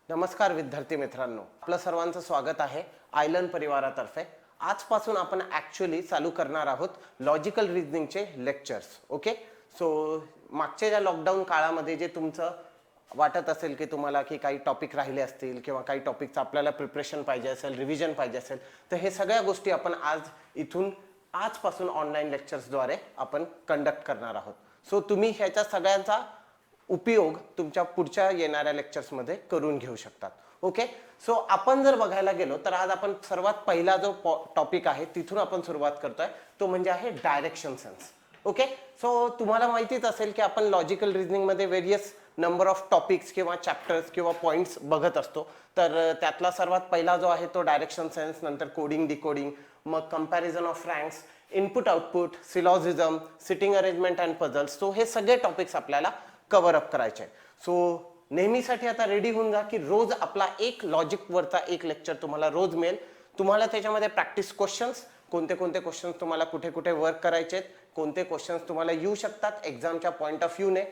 नमस्कार विद्यार्थी मित्रांनो, आपलं सर्वांचं स्वागत आहे आयलंड परिवारातर्फे। आजपासून आपण ॲक्च्युअली चालू करणार आहोत लॉजिकल रिझनिंगचे लेक्चर्स। ओके, सो मागच्या ज्या लॉकडाऊन काळामध्ये जे तुमचं वाटत असेल की तुम्हाला की काही टॉपिक राहिले असतील किंवा काही टॉपिकचं आपल्याला प्रिपरेशन पाहिजे असेल, रिव्हिजन पाहिजे असेल, तर हे सगळ्या गोष्टी आपण आजपासून ऑनलाईन लेक्चर्सद्वारे आपण कंडक्ट करणार आहोत। सो तुम्ही ह्याच्या सगळ्यांचा उपयोग तुमच्या पुढच्या येणाऱ्या लेक्चर्समध्ये करून घेऊ शकतात। ओके, सो आपण जर बघायला गेलो तर आज आपण सर्वात पहिला जो टॉपिक आहे तिथून आपण सुरुवात करतोय, तो म्हणजे आहे डायरेक्शन सेन्स। ओके, सो तुम्हाला माहितीच असेल की आपण लॉजिकल रिझनिंग मध्ये वेरियस नंबर ऑफ टॉपिक्स किंवा चॅप्टर्स किंवा पॉइंट्स बघत असतो। तर त्यातला सर्वात पहिला जो आहे तो डायरेक्शन सेन्स, नंतर कोडिंग डिकोडिंग, मग comparison of ranks, input output, syllogism, seating arrangement and puzzles. So हे सगळे टॉपिक्स आपल्याला कव्हर अप करायचे। सो नेहमीसाठी आता रेडी होऊन जा की रोज आपला एक लॉजिक वरचा एक लेक्चर तुम्हाला रोज मिळेल। तुम्हाला त्याच्यामध्ये प्रॅक्टिस क्वेश्चन्स, कोणते कोणते क्वेश्चन्स तुम्हाला कुठे कुठे वर्क करायचे, कोणते क्वेश्चन्स तुम्हाला येऊ शकतात एक्झामच्या पॉइंट ऑफ व्ह्यूने,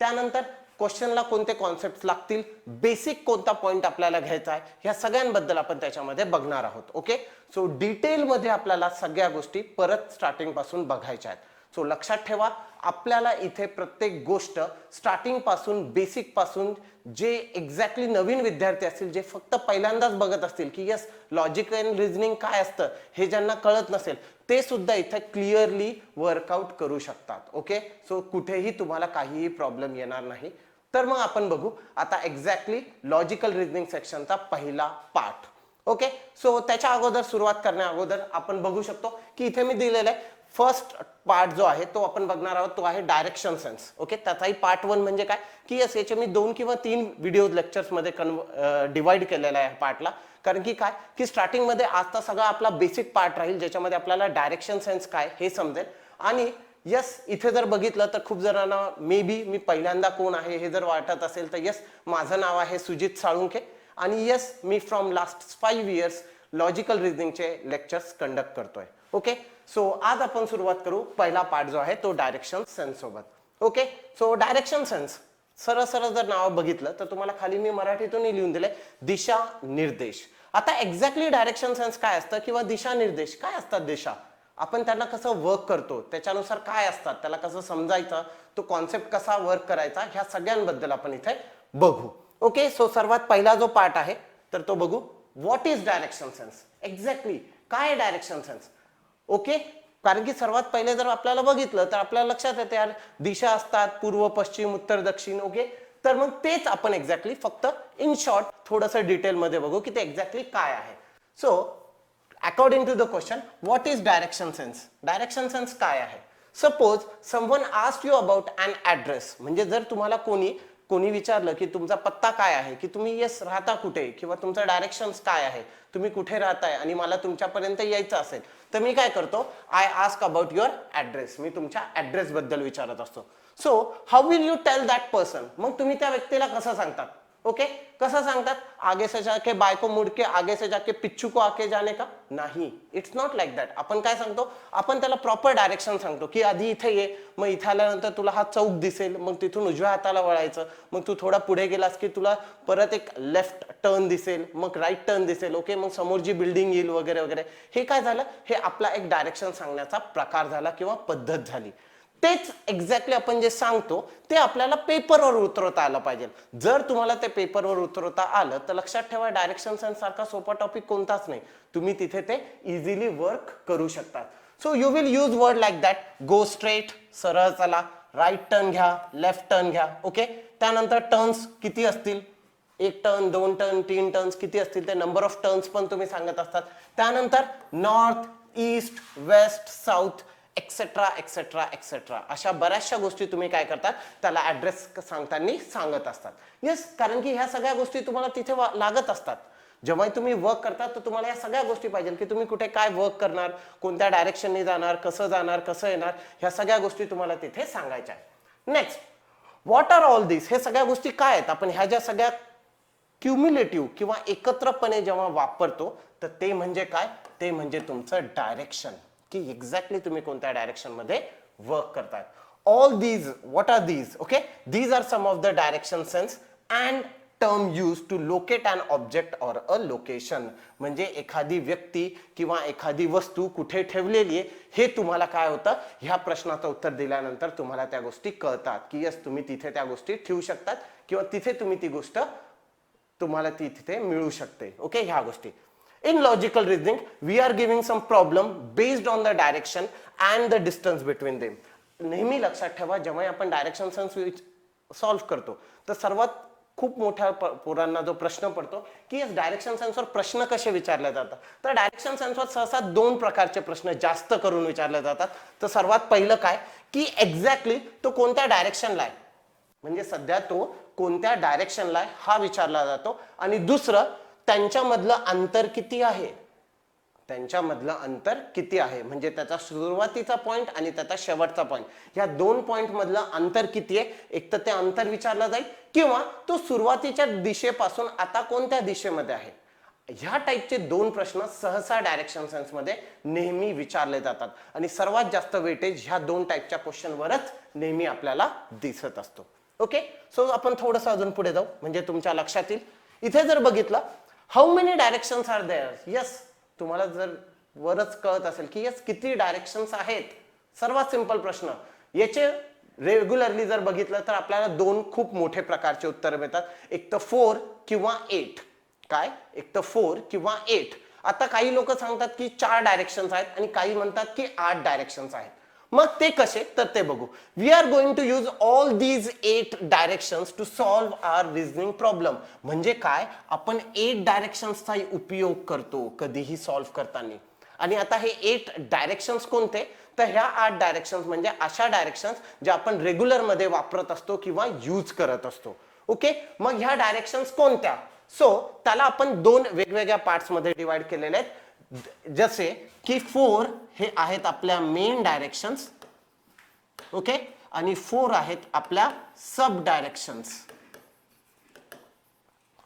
त्यानंतर क्वेश्चनला कोणते कॉन्सेप्ट्स लागतील, बेसिक कोणता पॉइंट आपल्याला घ्यायचा आहे, ह्या सगळ्यांबद्दल आपण त्याच्यामध्ये बघणार आहोत। ओके, सो डिटेलमध्ये आपल्याला सगळ्या गोष्टी परत स्टार्टिंग पासून बघायच्या आहेत। सो लक्षात ठेवा, आपल्याला इथे प्रत्येक गोष्ट स्टार्टिंग पासून, बेसिक पासून, जे एक्झॅक्टली नवीन विद्यार्थी असतील, जे फक्त पहिल्यांदाच बघत असतील की यस लॉजिक अँड रिझनिंग काय असतं हे ज्यांना कळत नसेल, ते सुद्धा इथे क्लिअरली वर्कआउट करू शकतात। ओके, सो कुठेही तुम्हाला काहीही प्रॉब्लेम येणार नाही। तर मग आपण बघू आता एक्झॅक्टली लॉजिकल रिझनिंग सेक्शनचा पहिला पार्ट। ओके, सो त्याच्या अगोदर सुरुवात करण्या अगोदर आपण बघू शकतो की इथे मी दिलेलं आहे फर्स्ट पार्ट जो आहे तो आपण बघणार आहोत, तो आहे डायरेक्शन सेन्स। ओके, त्याचाही पार्ट 1 म्हणजे काय की यस याचे मी 2 किंवा 3 व्हिडिओ लेक्चर्स मध्ये डिवाइड केलेला आहे पार्टला। कारण की काय की स्टार्टिंग मध्ये आजचा सगळा आपला बेसिक पार्ट राहील, ज्याच्यामध्ये आपल्याला डायरेक्शन सेन्स काय हे समजेल। आणि यस इथे जर बघितलं तर खूप जणांना मे बी मी पहिल्यांदा कोण आहे हे जर वाटत असेल तर यस, माझं नाव आहे सुजित साळुंखे आणि यस मी फ्रॉम लास्ट 5 इयर्स लॉजिकल रिझनिंगचे लेक्चर्स कंडक्ट करतोय। ओके, सो आज आपण सुरुवात करू पहिला पार्ट जो आहे तो डायरेक्शन सेन्स सोबत। ओके, सो डायरेक्शन सेन्स सरळ सरळ जर नाव बघितलं तर तुम्हाला खाली मी मराठीतून लिहून दिले दिशा निर्देश। आता एक्झॅक्टली डायरेक्शन सेन्स काय असतं किंवा दिशा निर्देश काय असतात, दिशा आपण त्यांना कसं वर्क करतो, त्याच्यानुसार काय असतात, त्याला कसं समजायचं, तो कॉन्सेप्ट कसा वर्क करायचा, ह्या सगळ्यांबद्दल आपण इथे बघू। ओके, सो सर्वात पहिला जो पार्ट आहे तर तो बघू, what is direction sense, exactly काय डायरेक्शन सेन्स। ओके, कारण की सर्वात पहिले जर आपल्याला बघितलं तर आपल्याला लक्षात येते यार दिशा असतात पूर्व, पश्चिम, उत्तर, दक्षिण। ओके, तर मग तेच आपण एक्झॅक्टली फक्त इन शॉर्ट थोडंसं डिटेलमध्ये बघू की ते एक्झॅक्टली काय आहे। So according to the question, what is direction sense, direction sense काय आहे। Suppose someone asked you about an address, म्हणजे जर तुम्हाला कोणी विचारलं की तुमचा पत्ता काय आहे, की तुम्ही यस राहता कुठे किंवा तुमचं डायरेक्शन्स काय आहे, तुम्ही कुठे राहताय आणि मला तुमच्यापर्यंत यायचं असेल, तर मी काय करतो, I ask about your address, मी तुमच्या ॲड्रेस बद्दल विचारत असतो। So how will you tell that person, मग तुम्ही त्या व्यक्तीला कसं सांगतात। ओके, कसं सांगतात, आगे से जाके बाय को मुड़ के आगे से जाके पिच्चू को आके जाने का, नाही, इट्स नॉट लाईक दॅट। आपण काय सांगतो, आपण त्याला प्रॉपर डायरेक्शन सांगतो की आधी इथे ये, मग इथे आल्यानंतर तुला हा चौक दिसेल, मग तिथून उजव्या हाताला वळायचं, मग तू थोडा पुढे गेलास की तुला परत एक लेफ्ट टर्न दिसेल, मग राईट टर्न दिसेल। ओके, मग समोर जी बिल्डिंग येईल वगैरे वगैरे। हे काय झालं, हे आपला एक डायरेक्शन सांगण्याचा प्रकार झाला किंवा पद्धत झाली। तेच एक्झॅक्टली आपण जे सांगतो ते आपल्याला पेपरवर उतरवता आलं पाहिजे। जर तुम्हाला ते पेपरवर उतरवता आलं तर लक्षात ठेवा, डायरेक्शन सेन्स सारखा सोपा टॉपिक कोणताच नाही, तुम्ही तिथे ते इझिली वर्क करू शकतात। So you will use word like that, go straight, सरळ चला, राईट टर्न घ्या, लेफ्ट टर्न घ्या। ओके, त्यानंतर टर्न्स किती असतील, 1 टर्न, 2 टर्न, 3 टर्न्स किती असतील ते नंबर ऑफ टर्न्स पण तुम्ही सांगत असतात। त्यानंतर north, east, west, south etcetera etcetera etcetera, अशा बऱ्याचशा गोष्टी तुम्ही काय करतात, त्याला ऍड्रेस सांगताना सांगत असतात। येस, कारण की ह्या सगळ्या गोष्टी तुम्हाला तिथे लागत असतात। जेव्हा तुम्ही वर्क करता तर तुम्हाला या सगळ्या गोष्टी पाहिजे की तुम्ही कुठे काय वर्क करणार, कोणत्या डायरेक्शनने जाणार, कसं येणार, ह्या सगळ्या गोष्टी तुम्हाला तिथे सांगायच्या आहेत। नेक्स्ट, व्हॉट आर ऑल दिस, हे सगळ्या गोष्टी काय आहेत, आपण ह्या ज्या सगळ्या क्युम्युलेटिव्ह किंवा एकत्रपणे जेव्हा वापरतो तर ते म्हणजे काय, ते म्हणजे तुमचं डायरेक्शन, की एक्झॅक्टली तुम्ही कोणत्या डायरेक्शन मध्ये वर्क करताय। All these, what are these, okay, these are some of the direction sense and term use to locate an object or a location. म्हणजे एखादी व्यक्ती किंवा एखादी वस्तू कुठे ठेवलेली आहे हे तुम्हाला काय होतं, ह्या प्रश्नाचं उत्तर दिल्यानंतर तुम्हाला त्या गोष्टी कळतात की यस तुम्ही तिथे त्या गोष्टी ठेवू शकतात किंवा तिथे तुम्ही ती गोष्ट तुम्हाला ती तिथे मिळू शकते. ओके, ह्या गोष्टी. In logical reasoning, we are giving some problem based on the direction and the distance between them. नेहमी लक्षात ठेवा, जेव्हा आपण डायरेक्शन सेन्स सॉल्व्ह करतो तर सर्वात खूप मोठ्या पोरांना जो प्रश्न पडतो की डायरेक्शन सेन्सवर प्रश्न कसे विचारले जातात. तर डायरेक्शन सेन्सवर सहसा दोन प्रकारचे प्रश्न जास्त करून विचारले जातात. तर सर्वात पहिलं काय की एक्झॅक्टली तो कोणत्या डायरेक्शनला आहे, म्हणजे सध्या तो कोणत्या डायरेक्शनला आहे हा विचारला जातो. आणि दुसरं त्यांच्यामधलं अंतर किती आहे, त्यांच्यामधलं अंतर किती आहे, म्हणजे त्याचा सुरुवातीचा पॉइंट आणि त्याचा शेवटचा पॉइंट, या दोन पॉइंट मधलं अंतर किती आहे, एक तर ते अंतर विचारलं जाईल किंवा तो सुरुवातीच्या दिशेपासून आता कोणत्या दिशेमध्ये आहे. ह्या टाइपचे दोन प्रश्न सहसा डायरेक्शन सेन्स मध्ये नेहमी विचारले जातात आणि सर्वात जास्त वेटेज ह्या दोन टाइपच्या क्वेश्चनवरच नेहमी आपल्याला दिसत असतो. ओके, सो आपण थोडंसं अजून पुढे जाऊ म्हणजे तुमच्या लक्षात येईल. इथे जर बघितलं how many directions are there, yes तुम्हाला जर वरच कळत असेल की यस किती डायरेक्शन्स आहेत. सर्वात सिंपल प्रश्न, याचे रेग्युलरली जर बघितलं तर आपल्याला दोन खूप मोठे प्रकारचे उत्तर मिळतात, एक तर 4 किंवा 8. काय, एक तर 4 किंवा 8. आता काही लोक सांगतात की 4 डायरेक्शन्स आहेत आणि काही म्हणतात की 8 डायरेक्शन्स आहेत. मग ते कसे तर ते बघू. We are going to use all these 8 directions to solve our reasoning problem. म्हणजे काय, आपण 8 डायरेक्शन्सचा उपयोग करतो कधीही सॉल्व्ह करताना. आणि आता हे 8 डायरेक्शन्स कोणते, तर ह्या 8 डायरेक्शन्स म्हणजे अशा डायरेक्शन्स ज्या आपण रेग्युलर मध्ये वापरत असतो किंवा यूज करत असतो. ओके, मग ह्या डायरेक्शन्स कोणत्या, सो त्याला आपण दोन वेगवेगळ्या पार्ट्स मध्ये डिवाइड केलेले आहेत. जसे की 4 हे आहेत आपल्या मेन डायरेक्शन्स. ओके, आणि 4 आहेत आपल्या सब डायरेक्शन्स.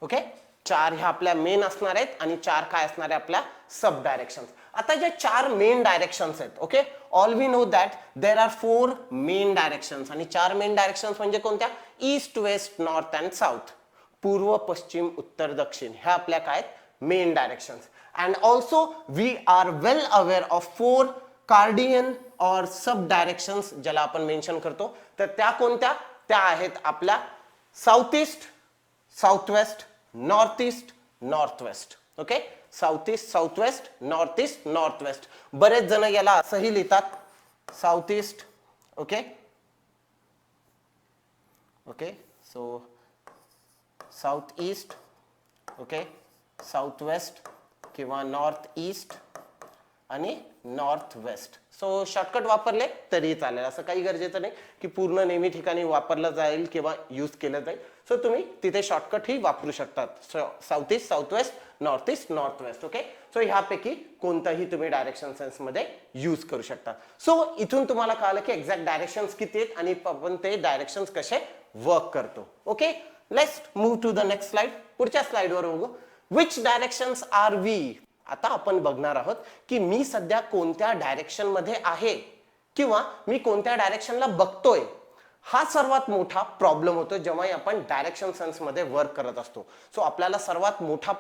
ओके, 4 ह्या आपल्या मेन असणार आहेत आणि 4 काय असणार आहे आपल्या सब डायरेक्शन्स. आता जे 4 मेन डायरेक्शन्स आहेत, okay, all we know that there are 4 main directions. आणि 4 मेन डायरेक्शन्स म्हणजे कोणत्या, east west north and south, पूर्व पश्चिम उत्तर दक्षिण, ह्या आपल्या काय main directions. And also we are well aware of 4 cardinal or sub directions ज्याला आपण मेन्शन करतो. तर त्या कोणत्या, त्या आहेत आपल्या south east south west, north east north west. Okay, south east south west, north east north west. बरेच जण याला असंही लिहितात south east. Okay okay, so south east, okay, south west किंवा नॉर्थ ईस्ट आणि नॉर्थ वेस्ट. सो शॉर्टकट वापरले तरी चालेल, असं काही गरजेचं नाही की पूर्ण नेहमी ठिकाणी वापरलं जाईल किंवा यूज केलं जाईल. सो तुम्ही तिथे शॉर्टकट ही वापरू शकतात, south east south west, north east north west. Okay, so ह्यापैकी कोणताही तुम्ही डायरेक्शन सेन्स मध्ये यूज करू शकता. सो इथून तुम्हाला कळलं की एक्झॅक्ट डायरेक्शन्स किती आहेत आणि आपण ते डायरेक्शन्स कसे वर्क करतो. Okay, let's move to the next slide. पुढच्या स्लाइडवर बघू. Which directions are we. आता आपण बघणार आहोत की मी सध्या कोणत्या डायरेक्शन मध्ये आहे किंवा मी कोणत्या डायरेक्शनला बघतोय. हा सर्वात मोठा प्रॉब्लेम होतो जेव्हा आपण डायरेक्शन सेन्स मध्ये वर्क करत असतो. सो आपल्याला सर्वात मोठा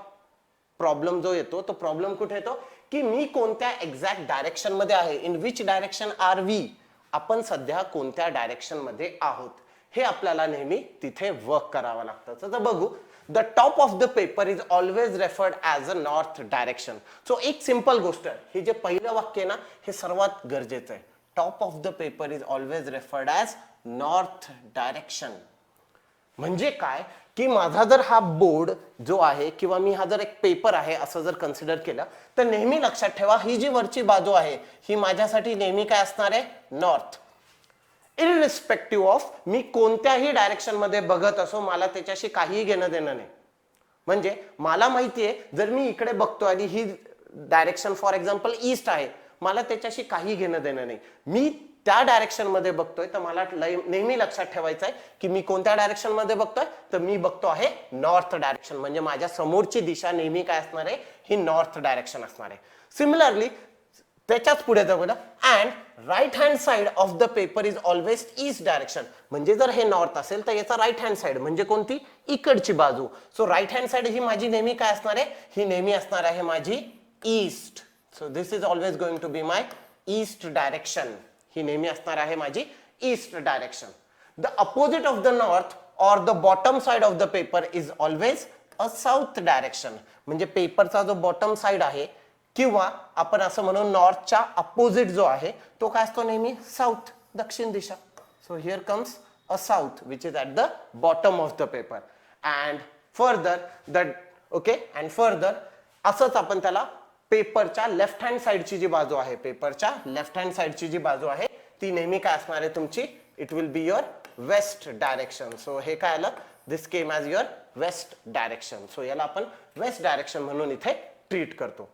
प्रॉब्लेम जो येतो तो प्रॉब्लेम कुठे येतो की मी कोणत्या एक्झॅक्ट डायरेक्शन मध्ये आहे. In which direction are we, आपण सध्या कोणत्या डायरेक्शन मध्ये आहोत हे आपल्याला नेहमी तिथे वर्क करावं लागतं. तर बघू, the top of the paper is always referred as a north direction. So एक सिंपल गोष्ट, हे जे पहिलं वाक्य आहे ना हे सर्वात गरजेचं आहे. Top of the paper is always referred as north direction. म्हणजे काय की माझा जर हा बोर्ड जो आहे किंवा मी हा जर एक पेपर आहे असं जर कन्सिडर केलं तर नेहमी लक्षात ठेवा ही जी वरची बाजू आहे ही माझ्यासाठी नेहमी काय असणार आहे, नॉर्थ. इररिस्पेक्टिव्ह ऑफ मी कोणत्याही डायरेक्शन मध्ये बघत असो मला त्याच्याशी काहीही घेणं देणं नाही. म्हणजे मला माहिती आहे जर मी इकडे बघतो आणि ही डायरेक्शन फॉर एक्झाम्पल ईस्ट आहे, मला त्याच्याशी काही घेणं देणं नाही. मी त्या डायरेक्शन मध्ये बघतोय तर मला नेहमी लक्षात ठेवायचं आहे की मी कोणत्या डायरेक्शन मध्ये बघतोय, तर मी बघतो आहे नॉर्थ डायरेक्शन. म्हणजे माझ्या समोरची दिशा नेहमी काय असणार आहे, ही नॉर्थ डायरेक्शन असणार आहे. सिमिलरली त्याच्याच पुढे जाऊ ना, and right hand side of the paper is always east direction. म्हणजे जर हे नॉर्थ असेल तर याचा राईट हँड साइड म्हणजे कोणती, इकडची बाजू. सो राईट हँड साइड ही माझी नेहमी काय असणार आहे, ही नेहमी असणार आहे माझी east. So this is always going to be my east direction. ही नेहमी असणार आहे माझी east direction. The opposite of the north और the bottom side of the paper is always a south direction. म्हणजे पेपरचा जो बॉटम साइड आहे किंवा आपण असं म्हणू नॉर्थच्या अपोजिट जो आहे तो काय असतो नेहमी साऊथ, दक्षिण दिशा. So here comes a south which is at the bottom of the paper. And further असंच आपण त्याला पेपरच्या लेफ्ट हँड साइडची जी बाजू आहे, पेपरच्या लेफ्ट हँड साइडची जी बाजू आहे ती नेहमी काय असणार आहे तुमची, it will be your waste direction. So हे काय आलं, दिस came as your waste direction. So याला आपण वेस्ट डायरेक्शन म्हणून इथे ट्रीट करतो.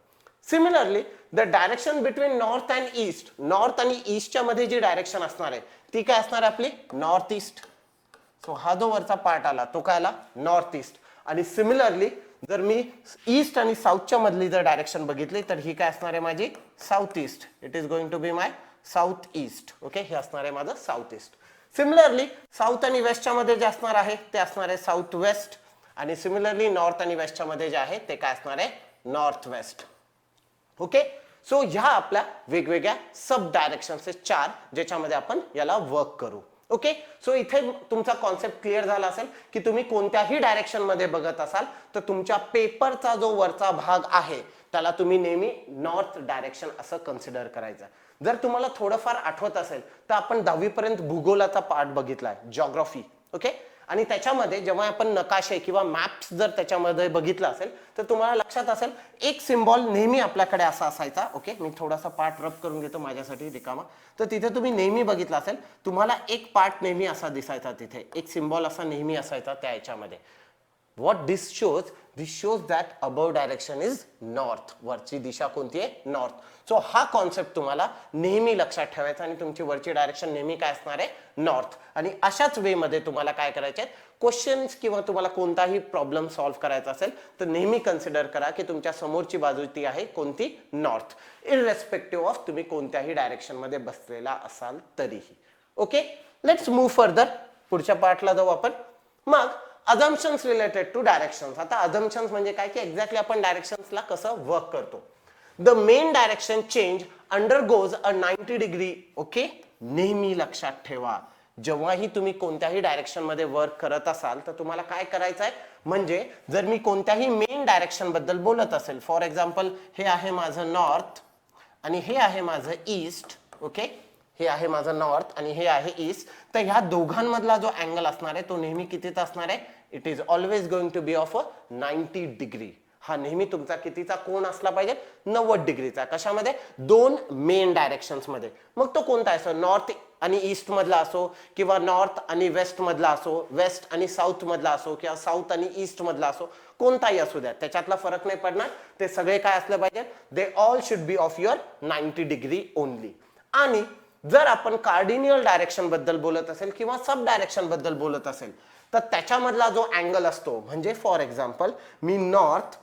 Similarly the direction between north and east, north आणि ईस्टच्या मध्ये जी डायरेक्शन असणार आहे ती काय असणार आहे आपली नॉर्थ ईस्ट. सो हा जो वरचा पार्ट आला तो काय आला नॉर्थ ईस्ट. आणि सिमिलरली जर मी ईस्ट आणि साऊथच्या मधली जर डायरेक्शन बघितली तर ही काय असणार आहे माझी south east. It is going to be my south east. Okay, हे असणार आहे माझं साऊथ ईस्ट. सिमिलरली साऊथ आणि वेस्टच्या मध्ये जे असणार आहे ते असणार आहे साऊथ वेस्ट. आणि सिमिलरली नॉर्थ आणि वेस्टच्या मध्ये जे आहे ते काय असणार आहे नॉर्थ वेस्ट. ओके, सो ह्या आपल्या वेगवेगळ्या सब डायरेक्शन्स चार ज्याच्यामध्ये आपण याला वर्क करू. ओके, सो इथे तुमचा कॉन्सेप्ट क्लिअर झाला असेल की तुम्ही कोणत्याही डायरेक्शन मध्ये बघत असाल तर तुमच्या पेपरचा जो वरचा भाग आहे त्याला तुम्ही नेहमी नॉर्थ डायरेक्शन असं कन्सिडर करायचं. जर तुम्हाला थोडंफार आठवत असेल तर आपण 10वी पर्यंत भूगोलाचा पार्ट बघितलाय, जिओग्राफी. ओके, आणि त्याच्यामध्ये जेव्हा आपण नकाशे किंवा मॅप्स जर त्याच्यामध्ये बघितलं असेल तर तुम्हाला लक्षात असेल एक सिम्बॉल नेहमी आपल्याकडे असा असायचा. ओके, मी थोडासा पार्ट रब करून घेतो माझ्यासाठी रिकामा. तर तिथे तुम्ही नेहमी बघितलं असेल तुम्हाला एक पार्ट नेहमी असा दिसायचा, तिथे एक सिम्बॉल असा नेहमी असायचा त्या याच्यामध्ये. What this shows? This shows that above direction is north. वरची दिशा कोणती आहे नॉर्थ. सो हा कॉन्सेप्ट तुम्हाला नेहमी लक्षात ठेवायचा आणि तुमची वरची डायरेक्शन नेहमी काय असणार आहे नॉर्थ. आणि अशाच वे मध्ये तुम्हाला काय करायचे क्वेश्चन्स किंवा तुम्हाला कोणताही प्रॉब्लेम सॉल्व्ह करायचा असेल तर नेहमी कन्सिडर करा की तुमच्या समोरची बाजू ती आहे कोणती नॉर्थ, इररेस्पेक्टिव्ह ऑफ तुम्ही कोणत्याही डायरेक्शन मध्ये बसलेला असाल तरीही. Okay, let's move further. पुढच्या पार्टला जाऊ आपण. मग assumptions related to directions. आता assumptions म्हणजे काय की एक्झॅक्टली आपण डायरेक्शन्सला कसं वर्क करतो. The main direction change undergoes a 90 degree. Okay, नेहमी लक्षात ठेवा जेव्हाही तुम्ही कोणत्याही डायरेक्शन मध्ये वर्क करत असाल तर तुम्हाला काय करायचं आहे, म्हणजे जर मी कोणत्याही मेन डायरेक्शन बद्दल बोलत असेल, फॉर एक्झाम्पल हे आहे माझं नॉर्थ आणि हे आहे माझं ईस्ट. ओके, हे आहे माझं नॉर्थ आणि हे आहे ईस्ट. तर ह्या दोघांमधला जो अँगल असणार आहे तो नेहमी कितीचा असणार आहे, it is always going to be of 90 degree. हा नेहमी तुमचा कितीचा कोण असला पाहिजे 90 डिग्रीचा. कशामध्ये, दोन मेन डायरेक्शन्स मध्ये. मग तो कोणता असो, नॉर्थ आणि ईस्ट मधला असो किंवा नॉर्थ आणि वेस्ट मधला असो, वेस्ट आणि साऊथ मधला असो किंवा साऊथ आणि ईस्ट मधला असो, कोणताही असू द्या त्याच्यातला फरक नाही पडणार. ते सगळे काय असले पाहिजे, they all should be of your 90 degree only. आणि जर आपण कार्डिनियल डायरेक्शन बद्दल बोलत असेल किंवा सब डायरेक्शन बद्दल बोलत असेल तर त्याच्यामधला जो अँगल असतो, म्हणजे फॉर एक्झाम्पल मी नॉर्थ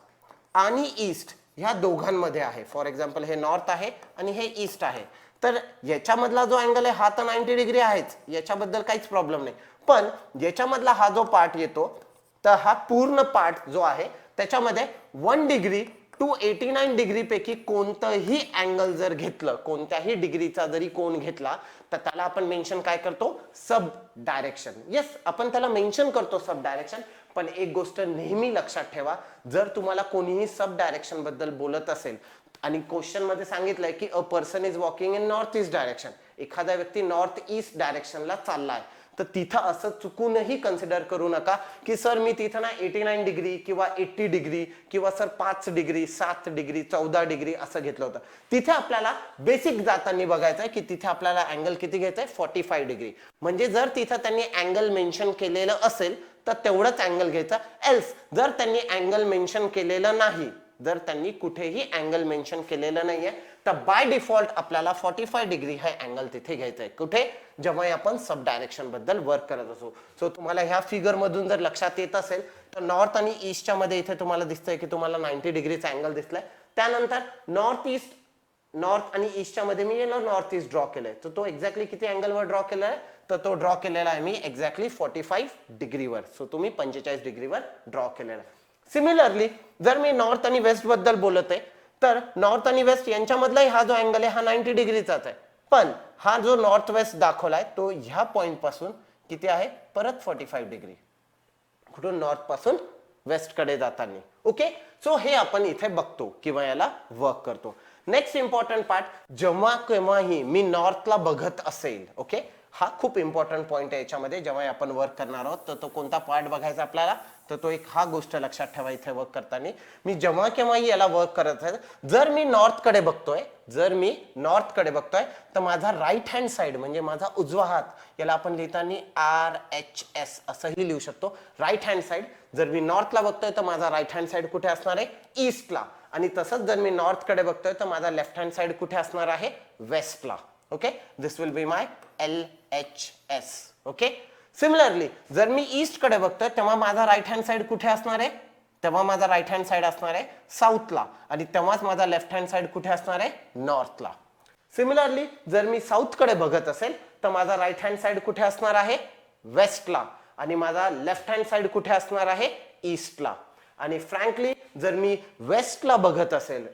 आणि ईस्ट ह्या दोघांमध्ये आहे. फॉर एक्झाम्पल हे नॉर्थ आहे आणि हे ईस्ट आहे. तर याच्यामधला जो अँगल आहे हा तर 90 डिग्री आहेच, याच्याबद्दल काहीच प्रॉब्लेम नाही. पण याच्यामधला हा जो पार्ट येतो तर हा पूर्ण पार्ट जो आहे त्याच्यामध्ये 1 डिग्री टू 89 डिग्री पैकी कोणतंही अँगल जर घेतलं, कोणत्याही डिग्रीचा जरी कोण घेतला तर त्याला आपण मेन्शन काय करतो, सब डायरेक्शन. येस, आपण त्याला मेन्शन करतो सब डायरेक्शन. पण एक गोष्ट नेहमी लक्षात ठेवा, जर तुम्हाला कोणीही सब डायरेक्शन बद्दल बोलत असेल आणि क्वेश्चन मध्ये सांगितलंय की a person is walking in north east direction, एखादा व्यक्ती नॉर्थ ईस्ट डायरेक्शनला चाललाय, तर तिथं असं चुकूनही कन्सिडर करू नका की सर मी तिथं ना 89 डिग्री किंवा 80 डिग्री किंवा सर 5 डिग्री 7 डिग्री 14 डिग्री असं घेतलं होतं. तिथे आपल्याला बेसिक जाताना बघायचं आहे की तिथे आपल्याला अँगल किती घ्यायचंय, 45 डिग्री. म्हणजे जर तिथं त्यांनी अँगल मेन्शन केलेलं असेल तर तेवढंच अँगल घ्यायचं. एल्स जर त्यांनी अँगल मेन्शन केलेलं नाही, जर त्यांनी कुठेही अँगल मेन्शन केलेलं नाहीये तर बाय डिफॉल्ट आपल्याला 45 डिग्री हा अँगल तिथे घ्यायचा आहे. कुठे, जेव्हा आपण सब डायरेक्शन बद्दल वर्क करत असो. सो तुम्हाला ह्या फिगर मधून जर लक्षात येत असेल तर नॉर्थ आणि ईस्टच्या मध्ये इथे तुम्हाला दिसतंय की तुम्हाला 90 डिग्रीचा अँगल दिसलाय. त्यानंतर नॉर्थ आणि ईस्टच्या मध्ये मी नॉर्थ ईस्ट ड्रॉ केलंय, तर तो एक्झॅक्टली किती अँगलवर ड्रॉ केलाय, तर तो ड्रॉ केलेला आहे मी एक्झॅक्टली 45 डिग्रीवर. सो तुम्ही 45 डिग्रीवर ड्रॉ केलेला. सिमिलरली जर मी नॉर्थ आणि वेस्ट बद्दल बोलत आहे तर नॉर्थ आणि वेस्ट यांच्यामधलाही हा जो अँगल आहे हा 90 डिग्रीचाच आहे. पण हा जो नॉर्थ वेस्ट दाखवलाय तो ह्या पॉइंट पासून किती आहे, परत 45 डिग्री, कुठून नॉर्थ पासून वेस्ट कडे जाताना. ओके, सो हे आपण इथे बघतो किंवा याला वर्क करतो. नेक्स्ट इम्पॉर्टंट पार्ट, जेव्हा केव्हाही मी नॉर्थला बघत असेल, ओके, हा खूप इम्पॉर्टंट पॉइंट आहे याच्यामध्ये. जेव्हा आपण वर्क करणार आहोत तर तो कोणता पार्ट बघायचा आपल्याला, तर तो एक हा गोष्ट लक्षात ठेवा इथे वर्क करताना. मी जेव्हा केव्हाही याला वर्क करत आहे, जर मी नॉर्थ कडे बघतोय, जर मी नॉर्थ कडे बघतोय तर माझा राईट हँड साइड म्हणजे माझा उजवा हात, याला आपण लिहिताना RHS असंही लिहू शकतो, राईट हँड साइड. जर मी नॉर्थला बघतोय तर माझा राईट हँड साइड कुठे असणार आहे, ईस्टला. आणि तसंच जर मी नॉर्थ कडे बघतोय तर माझा लेफ्ट हँड साइड कुठे असणार आहे, वेस्टला. Okay, this will be my LHS. Okay, similarly जर मी ईस्ट कडे बघतोय तेव्हा माझा राईट हँड साइड कुठे असणार आहे, तेव्हा माझा राईट हँड साइड असणार आहे साऊथला. आणि तेव्हाच माझा लेफ्ट हँड साइड कुठे असणार आहे, नॉर्थला. सिमिलरली जर मी साऊथ कडे बघत असेल तर माझा राईट हँड साइड कुठे असणार आहे, वेस्टला. आणि माझा लेफ्ट हँड साइड कुठे असणार आहे, ईस्टला. आणि फ्रँकली जर मी वेस्टला बघत असेल,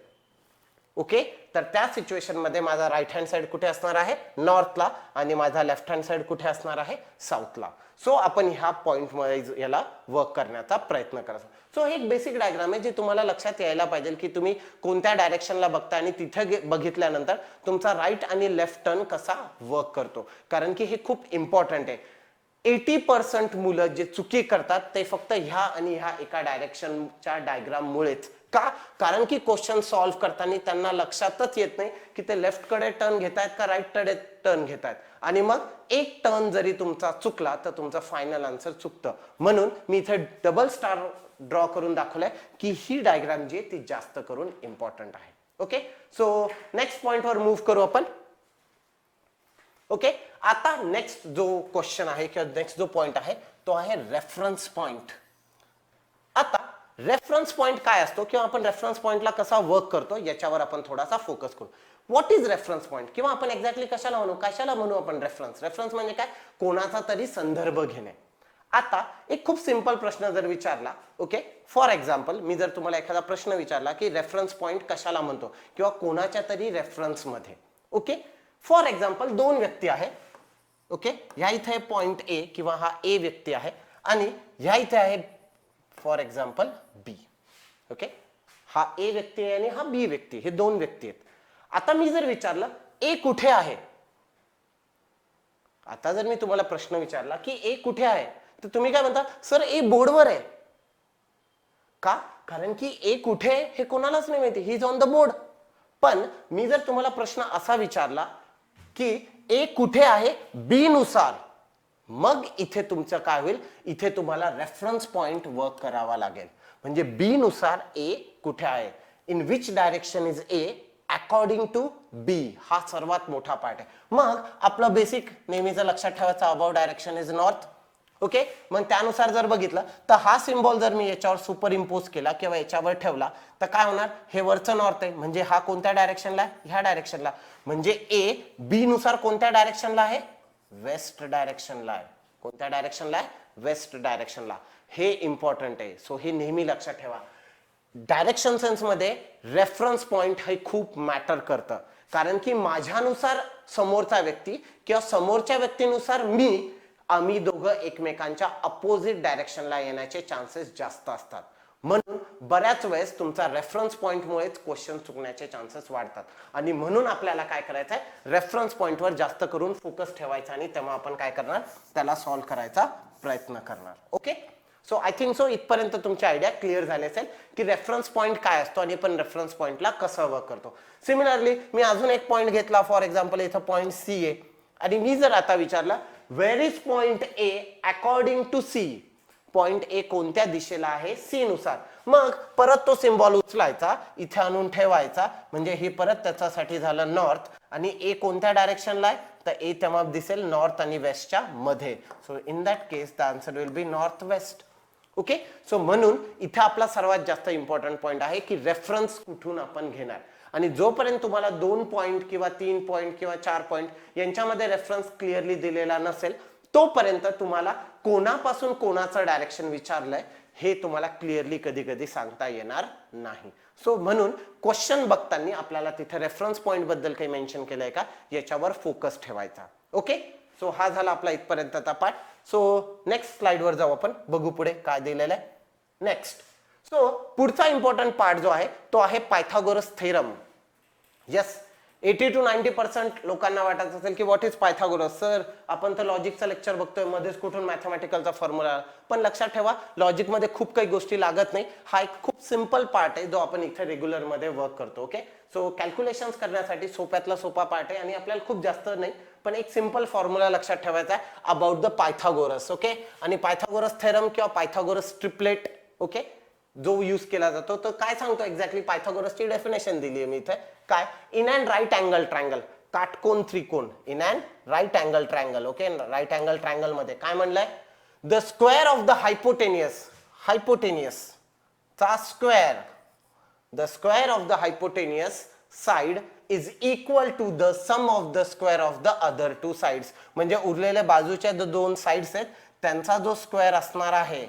ओके, तर त्या सिच्युएशन मध्ये माझा राईट हँड साइड कुठे असणार आहे, नॉर्थला. आणि माझा लेफ्ट हँड साइड कुठे असणार आहे, साऊथला. सो आपण ह्या पॉइंट मध्ये याला वर्क करण्याचा प्रयत्न करायचा. सो हे एक बेसिक डायग्राम आहे जे तुम्हाला लक्षात यायला पाहिजे की तुम्ही कोणत्या डायरेक्शनला बघता आणि तिथे बघितल्यानंतर तुमचा राईट आणि लेफ्ट टर्न कसा वर्क करतो. कारण की हे खूप इम्पॉर्टंट आहे. 80% मुलं जे चुकी करतात ते फक्त ह्या आणि ह्या एका डायरेक्शनच्या डायग्राम मुळेच. का? कारण की क्वेश्चन सॉल्व्ह करताना त्यांना लक्षातच येत नाही की ते लेफ्ट कडे टर्न घेतायत का राईट कडे टर्न घेतायत. आणि मग एक टर्न जरी तुमचा चुकला तर तुमचा फायनल आन्सर चुकतं. म्हणून मी इथे डबल स्टार ड्रॉ करून दाखवलंय की ही डायग्राम जी आहे ती जास्त करून इम्पॉर्टंट आहे. ओके, सो नेक्स्ट पॉइंटवर मूव्ह करू आपण. ओके, आता नेक्स्ट जो क्वेश्चन आहे किंवा नेक्स्ट जो पॉइंट आहे तो आहे रेफरन्स पॉइंट. आता रेफरन्स पॉइंट काय असतो किंवा आपण रेफरन्स पॉइंटला कसा वर्क करतो याच्यावर आपण थोडासा फोकस करू. व्हॉट इज रेफरन्स पॉइंट किंवा आपण एक्झॅक्टली कशाला म्हणू आपण रेफरन्स. रेफरन्स म्हणजे काय, कोणाचा तरी संदर्भ घेणे. आता एक खूप सिंपल प्रश्न जर विचारला, ओके, फॉर एक्झाम्पल मी जर तुम्हाला एखादा प्रश्न विचारला की रेफरन्स पॉइंट कशाला म्हणतो किंवा कोणाच्या तरी रेफरन्स मध्ये. ओके, फॉर एक्झाम्पल दोन व्यक्ती आहे. ओके, ह्या इथे पॉइंट ए किंवा हा ए व्यक्ती आहे आणि ह्या इथे आहे फॉर एक्झाम्पल बी. ओके, हा ए व्यक्ती आहे आणि हा बी व्यक्ती, हे दोन व्यक्ती आहेत. आता मी जर विचारलं ए कुठे आहे, आता जर मी तुम्हाला प्रश्न विचारला की ए कुठे आहे तर तुम्ही काय म्हणता, सर ए बोर्डवर आहे. का? कारण की ए कुठे हे कोणालाच नाही माहिती, he is on the board. पण मी जर तुम्हाला प्रश्न असा विचारला की ए कुठे आहे बी नुसार, मग इथे तुमचं काय होईल, इथे तुम्हाला रेफरन्स पॉइंट वर्क करावा लागेल. म्हणजे बी नुसार ए कुठे आहे, in which direction is A according to B, हा सर्वात मोठा पार्ट आहे. मग आपलं बेसिक नेहमीचं लक्षात ठेवायचं about direction is north. Okay, मग त्यानुसार जर बघितलं तर हा सिम्बॉल जर मी याच्यावर सुपर इम्पोज केला किंवा याच्यावर ठेवला तर काय होणार, हे वरचं नॉर्थ आहे म्हणजे हा कोणत्या डायरेक्शनला आहे, ह्या डायरेक्शनला. म्हणजे ए बी नुसार कोणत्या डायरेक्शनला आहे, वेस्ट डायरेक्शनला आहे. कोणत्या डायरेक्शनला आहे, वेस्ट डायरेक्शनला. हे इम्पॉर्टंट आहे. सो हे नेहमी लक्षात ठेवा. डायरेक्शन सेन्स मध्ये रेफरन्स पॉइंट हे खूप मॅटर करतं. कारण की माझ्यानुसार समोरचा व्यक्ती किंवा समोरच्या व्यक्तीनुसार मी, आम्ही दोघं एकमेकांच्या अपोजिट डायरेक्शनला येण्याचे चान्सेस जास्त असतात. म्हणून बऱ्याच वेळेस तुमचा रेफरन्स पॉइंटमुळेच क्वेश्चन चुकण्याचे चान्सेस वाढतात. आणि म्हणून आपल्याला काय करायचं आहे, रेफरन्स पॉइंटवर जास्त करून फोकस ठेवायचा आणि तेव्हा आपण काय करणार, त्याला सॉल्व्ह करायचा प्रयत्न करणार. Okay, so I think so इथपर्यंत तुमची आयडिया क्लिअर झाली असेल की रेफरन्स पॉइंट काय असतो आणि आपण रेफरन्स पॉइंटला कसं वर्क करतो. सिमिलरली मी अजून एक पॉइंट घेतला, फॉर एक्झाम्पल इथं पॉइंट सी आहे आणि मी जर आता विचारला where is point A according to C, point A कोणत्या दिशेला आहे सी नुसार, मग परत तो सिम्बॉल उचलायचा इथे आणून ठेवायचा. म्हणजे हे परत त्याच्यासाठी झालं नॉर्थ. आणि ए कोणत्या डायरेक्शनला आहे तर ए तेव्हा दिसेल नॉर्थ आणि वेस्टच्या मध्ये. So in that case the answer will be north west. Okay. So म्हणून इथे आपला सर्वात जास्त इम्पॉर्टंट पॉइंट आहे की रेफरन्स कुठून आपण घेणार. आणि जोपर्यंत तुम्हाला 2 पॉइंट किंवा 3 पॉइंट किंवा 4 पॉइंट यांच्यामध्ये रेफरन्स क्लिअरली दिलेला नसेल तोपर्यंत तुम्हाला कोणापासून कोणाचं डायरेक्शन विचारलंय हे तुम्हाला क्लिअरली कधी कधी सांगता येणार नाही. सो म्हणून क्वेश्चन बघताना आपल्याला तिथे रेफरन्स पॉइंट बद्दल काही मेन्शन केलंय का याच्यावर फोकस ठेवायचा. ओके. सो हा झाला आपला इथपर्यंतचा पार्ट. सो नेक्स्ट स्लाइड वर जाऊ आपण, बघू पुढे काय दिलेलं आहे. नेक्स्ट सो पुढचा इम्पॉर्टंट पार्ट जो आहे तो आहे पायथागोरस थेरम. यस, 80 to 90% लोकांना वाटत असेल की व्हॉट इज पायथागोरस. सर आपण तर लॉजिकचा लेक्चर बघतोय, मध्येच कुठून मॅथमॅटिकलचा फॉर्म्युला. पण लक्षात ठेवा लॉजिक मध्ये खूप काही गोष्टी लागत नाही. हा एक खूप सिंपल पार्ट आहे जो आपण इथे रेग्युलर मध्ये वर्क करतो. ओके. सो कॅल्क्युलेशन्स करण्यासाठी सोप्यातला सोपा पार्ट आहे आणि आपल्याला खूप जास्त नाही पण एक सिंपल फॉर्म्युला लक्षात ठेवायचा आहे अबाउट द पायथागोरस. ओके. आणि पायथागोरस थेरम किंवा पायथागोरस ट्रिपलेट ओके जो यूज केला जातो. तर काय सांगतो एक्झॅक्टली पायथागोरसची डेफिनेशन दिली आहे मी इथे. काय, in an right angle triangle, काटकोन त्रिकोण, in an right angle triangle. Okay. Right angle triangle मध्ये काय म्हणलंय, the square of the hypotenuse चा square, the square of the hypotenuse side is equal to the sum of the square of the other two sides. म्हणजे उरलेल्या बाजूच्या जो दोन sides आहेत त्यांचा जो स्क्वेअर असणार आहे,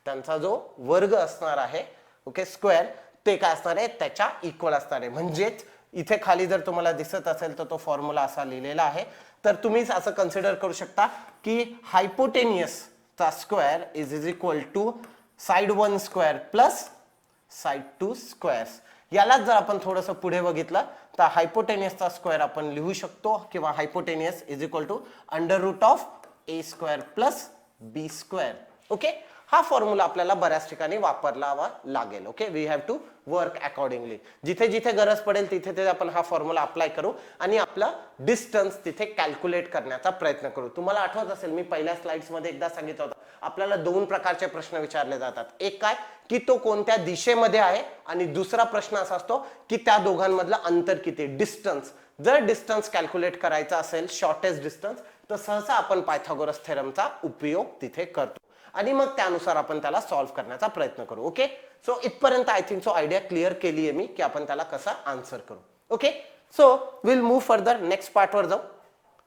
त्यांचा जो वर्ग असणार आहे ओके स्क्वेअर, ते काय असणार आहे त्याच्या इक्वल असणार आहे. म्हणजेच इथे खाली जर तुम्हाला दिसत असेल तर तो फॉर्म्युला असा लिहिलेला आहे. तर तुम्ही असं कन्सिडर करू शकता की हायपोटेनियस चा square is equal to side 1 square plus side 2 squares. यालाच जर आपण थोडंसं पुढे बघितलं तर हायपोटेनियसचा स्क्वेअर आपण लिहू शकतो किंवा hypotenuse is equal to under root of a square plus b square. Okay. हा फॉर्म्युला आपल्याला बऱ्याच ठिकाणी वापरलावा लागेल. Okay. We have to work accordingly. जिथे जिथे गरज पडेल तिथे तिथे आपण हा फॉर्म्युला अप्लाय करू आणि आपला डिस्टन्स तिथे कॅल्क्युलेट करण्याचा प्रयत्न करू. तुम्हाला आठवत असेल मी पहिल्या स्लाइड्स मध्ये एकदा सांगितलं होतं आपल्याला 2 प्रकारचे प्रश्न विचारले जातात. एक काय की तो कोणत्या दिशेमध्ये आहे आणि दुसरा प्रश्न असा असतो की त्या दोघांमधलं अंतर किती, डिस्टन्स. जर डिस्टन्स कॅल्क्युलेट करायचा असेल शॉर्टेस्ट डिस्टन्स तर सहसा आपण पायथागोरस थेरमचा उपयोग तिथे करतो आणि मग त्यानुसार आपण त्याला सॉल्व्ह करण्याचा प्रयत्न करू. ओके. सो इथपर्यंत I think so idea clear केली आहे मी की आपण त्याला कसा आन्सर करू. Okay. So will move further next part वर जाऊ.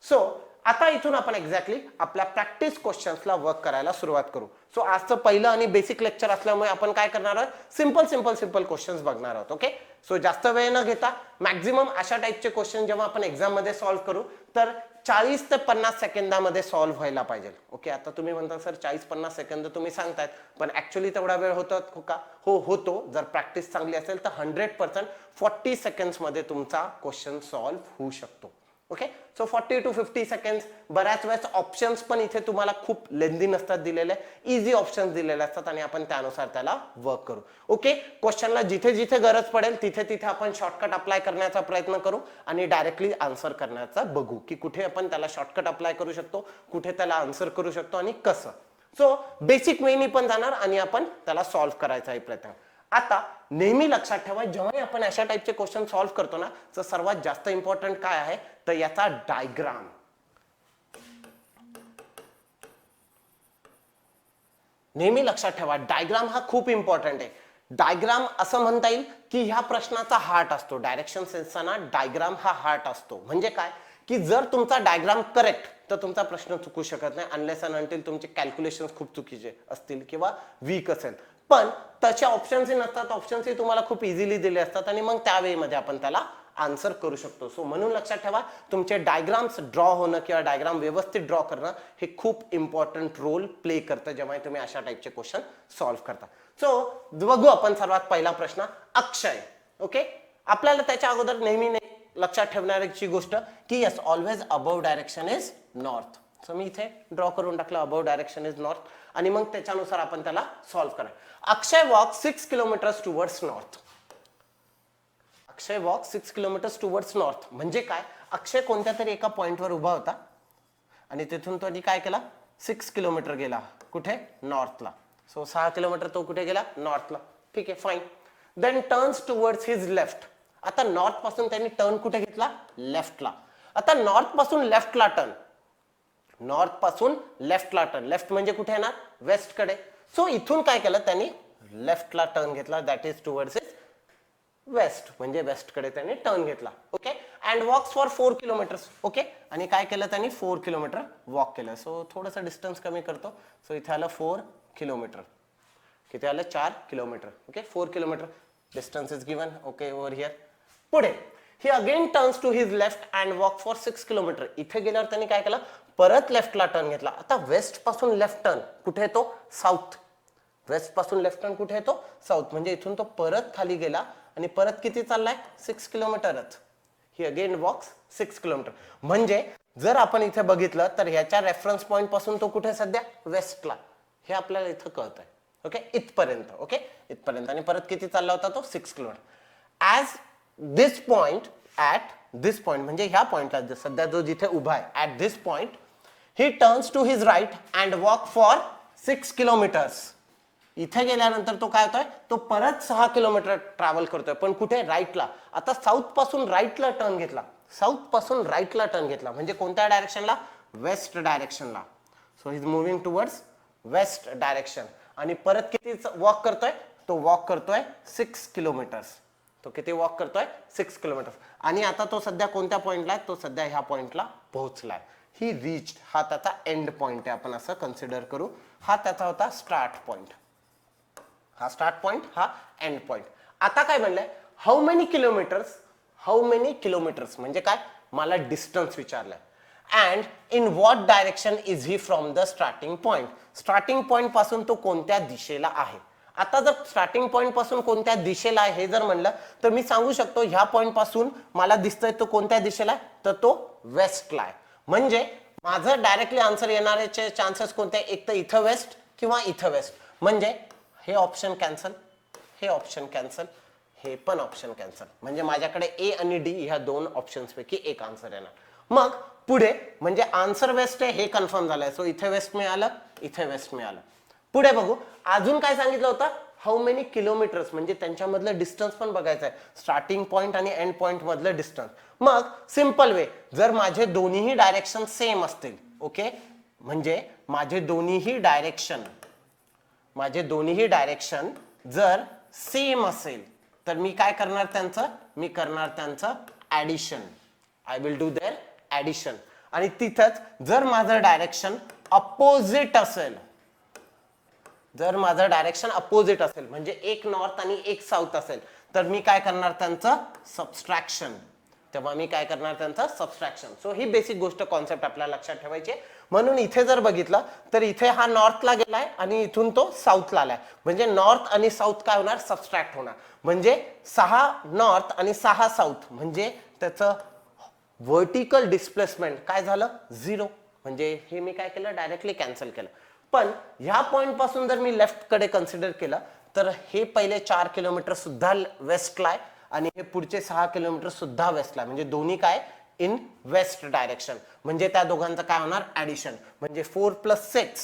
सो आता इथून आपण एक्झॅक्टली आपल्या प्रॅक्टिस क्वेश्चन्सला वर्क करायला सुरुवात करू. सो आजचं पहिलं आणि बेसिक लेक्चर असल्यामुळे आपण काय करणार आहोत, सिंपल क्वेश्चन्स बघणार आहोत. ओके. सो जास्त वेळ न घेता मॅक्झिमम अशा टाइपचे क्वेश्चन जेव्हा आपण एक्झाम मध्ये सॉल्व्ह करू तर 40 ते 50 सेकंदामध्ये सॉल्व्ह व्हायला पाहिजे. ओके. आता तुम्ही म्हणता सर 40-50 सेकंद तुम्ही सांगतायत पण ऍक्च्युअली तेवढा वेळ होतो का? हो होतो. जर प्रॅक्टिस चांगली असेल तर 100% 40 सेकंड्स मध्ये तुमचा क्वेश्चन सॉल्व्ह होऊ शकतो. ओके. So 40 to 50 seconds. बऱ्याच वेळेस ऑप्शन्स पण इथे तुम्हाला खूप लेंदी नसतात दिलेले, इझी ऑप्शन्स दिलेले असतात आणि आपण त्यानुसार त्याला वर्क करू. ओके. क्वेश्चनला जिथे जिथे गरज पडेल तिथे तिथे आपण शॉर्टकट अप्लाय करण्याचा प्रयत्न करू आणि डायरेक्टली आन्सर करण्याचा बघू की कुठे आपण त्याला शॉर्टकट अप्लाय करू शकतो, कुठे त्याला आन्सर करू शकतो आणि कसं. सो बेसिक वेनी पण जाणार आणि आपण त्याला सॉल्व्ह करायचा प्रयत्न. आता नेहमी लक्षात ठेवा जेव्हा आपण अशा टाइपचे क्वेश्चन सॉल्व्ह करतो ना तर सर्वात जास्त इम्पॉर्टंट काय आहे तर याचा डायग्राम. नेहमी लक्षात ठेवा डायग्राम हा खूप इम्पॉर्टंट आहे. डायग्राम असं म्हणता येईल की ह्या प्रश्नाचा हार्ट असतो. डायरेक्शन सेन्सचा ना डायग्राम हा हार्ट असतो. म्हणजे काय की जर तुमचा डायग्राम करेक्ट तर तुमचा प्रश्न चुकू शकत नाही अनलेस अँड अंटिल तुमचे कॅल्क्युलेशन्स खूप चुकीचे असतील किंवा वीक असेल. पण त्याचे ऑप्शन्सही नसतात, ऑप्शन्सही तुम्हाला खूप इझिली दिले असतात आणि मग त्यावेळेमध्ये आपण त्याला आन्सर करू शकतो. सो म्हणून लक्षात ठेवा तुमचे डायग्राम्स ड्रॉ होणं किंवा डायग्राम व्यवस्थित ड्रॉ करणं हे खूप इम्पॉर्टंट रोल प्ले करतं जेव्हा तुम्ही अशा टाइपचे क्वेश्चन सॉल्व्ह करता. सो बघू आपण सर्वात पहिला प्रश्न अक्षय. ओके. आपल्याला त्याच्या अगोदर नेहमी लक्षात ठेवण्याची गोष्ट की yes always above direction is north. So मी इथे ड्रॉ करून टाकलं अबव डायरेक्शन इज नॉर्थ आणि मग त्याच्यानुसार आपण त्याला सॉल्व्ह करा. अक्षय वॉक 6 किलोमीटर्स टुवर्ड्स नॉर्थ. अक्षय वॉक 6 किलोमीटर्स टुवर्ड्स नॉर्थ म्हणजे काय, अक्षय कोणत्या तरी एका पॉइंटवर उभा होता आणि तिथून तो काय केला 6 किलोमीटर गेला कुठे नॉर्थला. सो 6 किलोमीटर तो कुठे गेला नॉर्थला. ठीक आहे fine. Then turns towards his left. आता नॉर्थ पासून त्यांनी टर्न कुठे घेतला लेफ्टला. आता नॉर्थ पासून लेफ्टला टर्न, नॉर्थ पासून लेफ्टला टर्न, लेफ्ट म्हणजे कुठे येणार वेस्ट कडे. सो इथून काय केलं त्यांनी, लेफ्टला टर्न घेतला, दॅट इज टुवर्ड्स वेस्ट, म्हणजे वेस्टकडे त्यांनी टर्न घेतला. Okay, and walks for 4 kilometres. Okay, आणि काय केलं त्यांनी, 4 किलोमीटर वॉक केलं. सो थोडंसं डिस्टन्स कमी करतो. सो इथे आलं 4 किलोमीटर, किती आलं 4 kilometre. Okay, 4 kilometre distance is given. Okay, over here. पुढे he again turns to his left and walk for 6 kilometre. इथे गेल्यावर त्यांनी काय केलं, परत लेफ्टला टर्न घेतला. आता वेस्ट पासून लेफ्ट टर्न कुठे येतो, साऊथ. वेस्ट पासून लेफ्ट टर्न कुठे येतो, साऊथ. म्हणजे इथून तो परत खाली गेला आणि परत किती चाललाय, 6 किलोमीटरच. ही अगेन वॉक्स 6 किलोमीटर. म्हणजे जर आपण इथे बघितलं तर ह्याच्या रेफरन्स पॉइंट पासून तो कुठे सध्या, वेस्टला. हे आपल्याला इथं कळत आहे. ओके, इथपर्यंत. ओके, इथपर्यंत. आणि परत किती चालला होता तो, 6 kilometre. As this point, at this point म्हणजे ह्या पॉइंटला सध्या जो जिथे उभा आहे, at this point he turns to his right and walk for 6 kilometres. इथे गेल्यानंतर तो काय होतोय, तो परत 6 किलोमीटर ट्रॅव्हल करतोय, पण कुठे, राईटला. आता साऊथ पासून राईटला टर्न घेतला, साऊथ पासून राईटला टर्न घेतला, म्हणजे कोणत्या डायरेक्शनला, वेस्ट डायरेक्शनला. So he is moving towards west direction. आणि परत किती वॉक करतोय, तो वॉक करतोय 6 किलोमीटर्स. तो किती वॉक करतोय, 6 किलोमीटर. आणि आता तो सध्या कोणत्या पॉइंटला आहे, तो सध्या ह्या पॉइंटला पोहोचलाय. ही रीच्ड, हा त्याचा एंड पॉइंट आहे, आपण असं कन्सिडर करू. हा त्याचा होता स्टार्ट पॉइंट, हा स्टार्ट पॉइंट, हा एंड पॉइंट. आता काय म्हणलंय, how many kilometres, how many kilometres म्हणजे काय, मला डिस्टन्स विचारलंय. And in what direction is he from the starting point. Starting point पासून तो कोणत्या दिशेला आहे. आता जर स्टार्टिंग पॉइंट पासून कोणत्या दिशेला आहे हे जर म्हणलं तर मी सांगू शकतो, ह्या पॉइंट पासून मला दिसतंय तो कोणत्या दिशेला आहे, तर तो वेस्टला आहे. म्हणजे माझं डायरेक्टली आन्सर येणारे चान्सेस कोणते, एक तर इथं वेस्ट किंवा इथं वेस्ट. म्हणजे हे ऑप्शन कॅन्सल, हे ऑप्शन कॅन्सल, हे पण ऑप्शन कॅन्सल. म्हणजे माझ्याकडे ए आणि डी ह्या दोन ऑप्शन्स पैकी एक आन्सर येणार. मग पुढे म्हणजे आन्सर वेस्ट आहे हे कन्फर्म झालंय. सो इथे वेस्ट मिळालं, इथे वेस्ट मिळालं. पुढे बघू अजून काय सांगितलं होतं, हाऊ मेनी किलोमीटर्स म्हणजे त्यांच्यामधलं डिस्टन्स पण बघायचं आहे, स्टार्टिंग पॉइंट आणि एंड पॉइंट मधलं डिस्टन्स. मग सिंपल वे, जर माझे दोन्हीही डायरेक्शन सेम असतील, ओके, म्हणजे माझे दोन्हीही डायरेक्शन जर सेम असेल तर मी काय करणार, मी करणार त्यांचं addition. I will do there addition. आणि तिथंच जर माझं डायरेक्शन अपोजिट असेल, जर माझं डायरेक्शन अपोजिट असेल म्हणजे एक नॉर्थ आणि एक साऊथ असेल, तर मी काय करणार त्यांचं सबस्ट्रॅक्शन. तेव्हा मी काय करणार त्यांचं सबस्ट्रॅक्शन. सो ही बेसिक गोष्ट कॉन्सेप्ट आपल्याला लक्षात ठेवायची आहे. म्हणून इथे जर बघितलं तर इथे हा नॉर्थला गेलाय आणि इथून तो साऊथला आलाय, म्हणजे नॉर्थ आणि साऊथ काय होणार, सबस्ट्रॅक्ट होणार. म्हणजे 6 नॉर्थ आणि 6 साऊथ म्हणजे त्याचं व्हर्टिकल डिस्प्लेसमेंट काय झालं, 0. म्हणजे हे मी काय केलं, डायरेक्टली कॅन्सल केलं. पण ह्या पॉइंट पासून जर मी लेफ्ट कडे कन्सिडर केलं तर हे पहिले 4 किलोमीटर सुद्धा वेस्टला आहे आणि हे पुढचे 6 किलोमीटर सुद्धा वेस्टला आहे. म्हणजे दोन्ही काय, इन वेस्ट डायरेक्शन. म्हणजे त्या दोघांचं काय होणार, ऍडिशन. म्हणजे 4 + 6,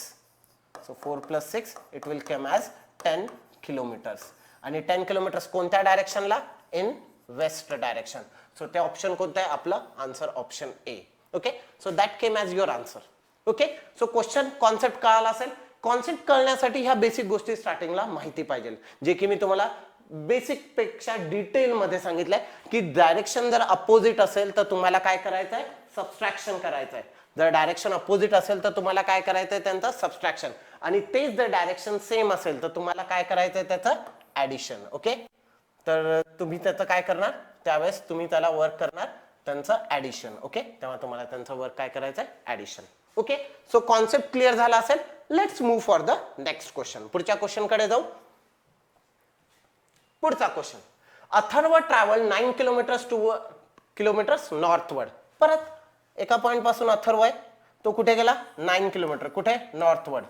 so 4 + 6 it will come as 10 kilometres. आणि 10 किलोमीटर्स कोणत्या डायरेक्शनला, इन वेस्ट डायरेक्शन. सो ते ऑप्शन कोणतं आहे, आपलं answer option A. Okay, so that came as your answer. Okay, so question concept कळाला असेल. कॉन्सेप्ट कळण्यासाठी ह्या बेसिक गोष्टी स्टार्टिंगला माहिती पाहिजे, जे की मी तुम्हाला बेसिक पेक्षा डिटेल मध्ये सांगितलंय की डायरेक्शन जर अपोजिट असेल तर तुम्हाला काय करायचंय, सबस्ट्रॅक्शन करायचंय. जर डायरेक्शन अपोजिट असेल तर तुम्हाला काय करायचंय, त्यांचं सबस्ट्रॅक्शन. आणि तेच जर डायरेक्शन सेम असेल तर तुम्हाला काय करायचंय, त्याचं ऍडिशन. ओके, तर तुम्ही त्याचं काय करणार, त्यावेळेस तुम्ही त्याला वर्क करणार त्यांचं ऍडिशन. ओके, तेव्हा तुम्हाला त्यांचं वर्क काय करायचंय, addition. Okay, so concept clear झाला असेल. Let's move for the next question. पुढच्या क्वेश्चन कडे जाऊ. पुढचा question, Atharva travel 9 kilometres northward. परत एका पॉइंट पासून अथर्व आहे, तो कुठे गेला, 9 किलोमीटर, कुठे, नॉर्थवर्ड.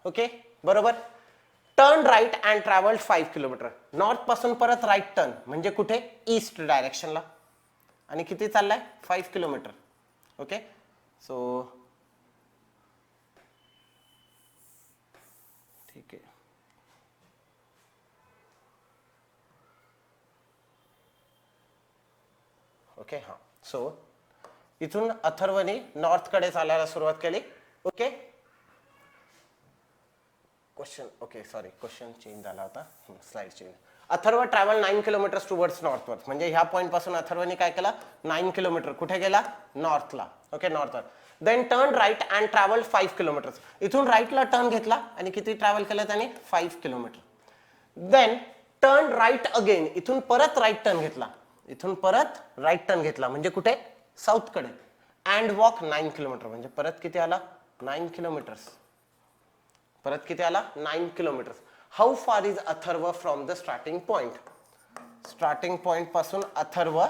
ओके, बरोबर. Turn right and travelled 5 kilometre. North पासून परत राईट टर्न म्हणजे कुठे, ईस्ट डायरेक्शनला. आणि किती चाललाय, 5 किलोमीटर. ओके, सो ठीक आहे. ओके, हा, सो इथून अथर्वने नॉर्थ कडे चालायला सुरुवात केली. Okay, question okay sorry question change झाला होता, slide change. Atharva travel 9 kilometre towards northward. म्हणजे ह्या पॉइंट पासून अथर्वने काय केला 9 किलोमीटर कुठे गेला नॉर्थला. Okay northward. Then turn right and travel 5 kilometre. इथून राईटला टर्न घेतला आणि किती ट्रॅव्हल केलं त्याने 5 kilometre. Then turn right again. इथून परत राईट टर्न घेतला. इथून परत राईट टर्न घेतला म्हणजे कुठे साऊथ कडे. And walk 9 kilometre. म्हणजे परत किती आला 9 किलोमीटर्स. परत किती आला 9 kilometre. How far is Atharva from the starting point. Starting point पासून अथर्व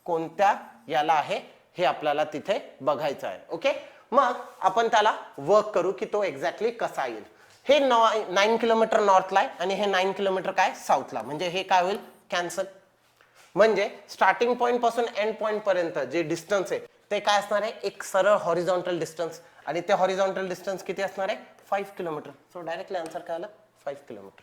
कोणत्या याला आहे हे आपल्याला तिथे बघायचं आहे. ओके मग आपण त्याला वर्क करू की तो एक्झॅक्टली कसा येईल. हे 9 किलोमीटर नॉर्थला आहे आणि हे 9 किलोमीटर काय साऊथला. म्हणजे हे काय होईल कॅन्सल. म्हणजे स्टार्टिंग पॉइंट पासून एंड पॉइंट पर्यंत जे डिस्टन्स आहे ते काय असणार आहे एक सरळ हॉरिझॉन्टल डिस्टन्स. आणि ते हॉरिझॉन्टल डिस्टन्स किती असणार आहे 5 किलोमीटर. सो डायरेक्टली आन्सर काय आलं 5 kilometre.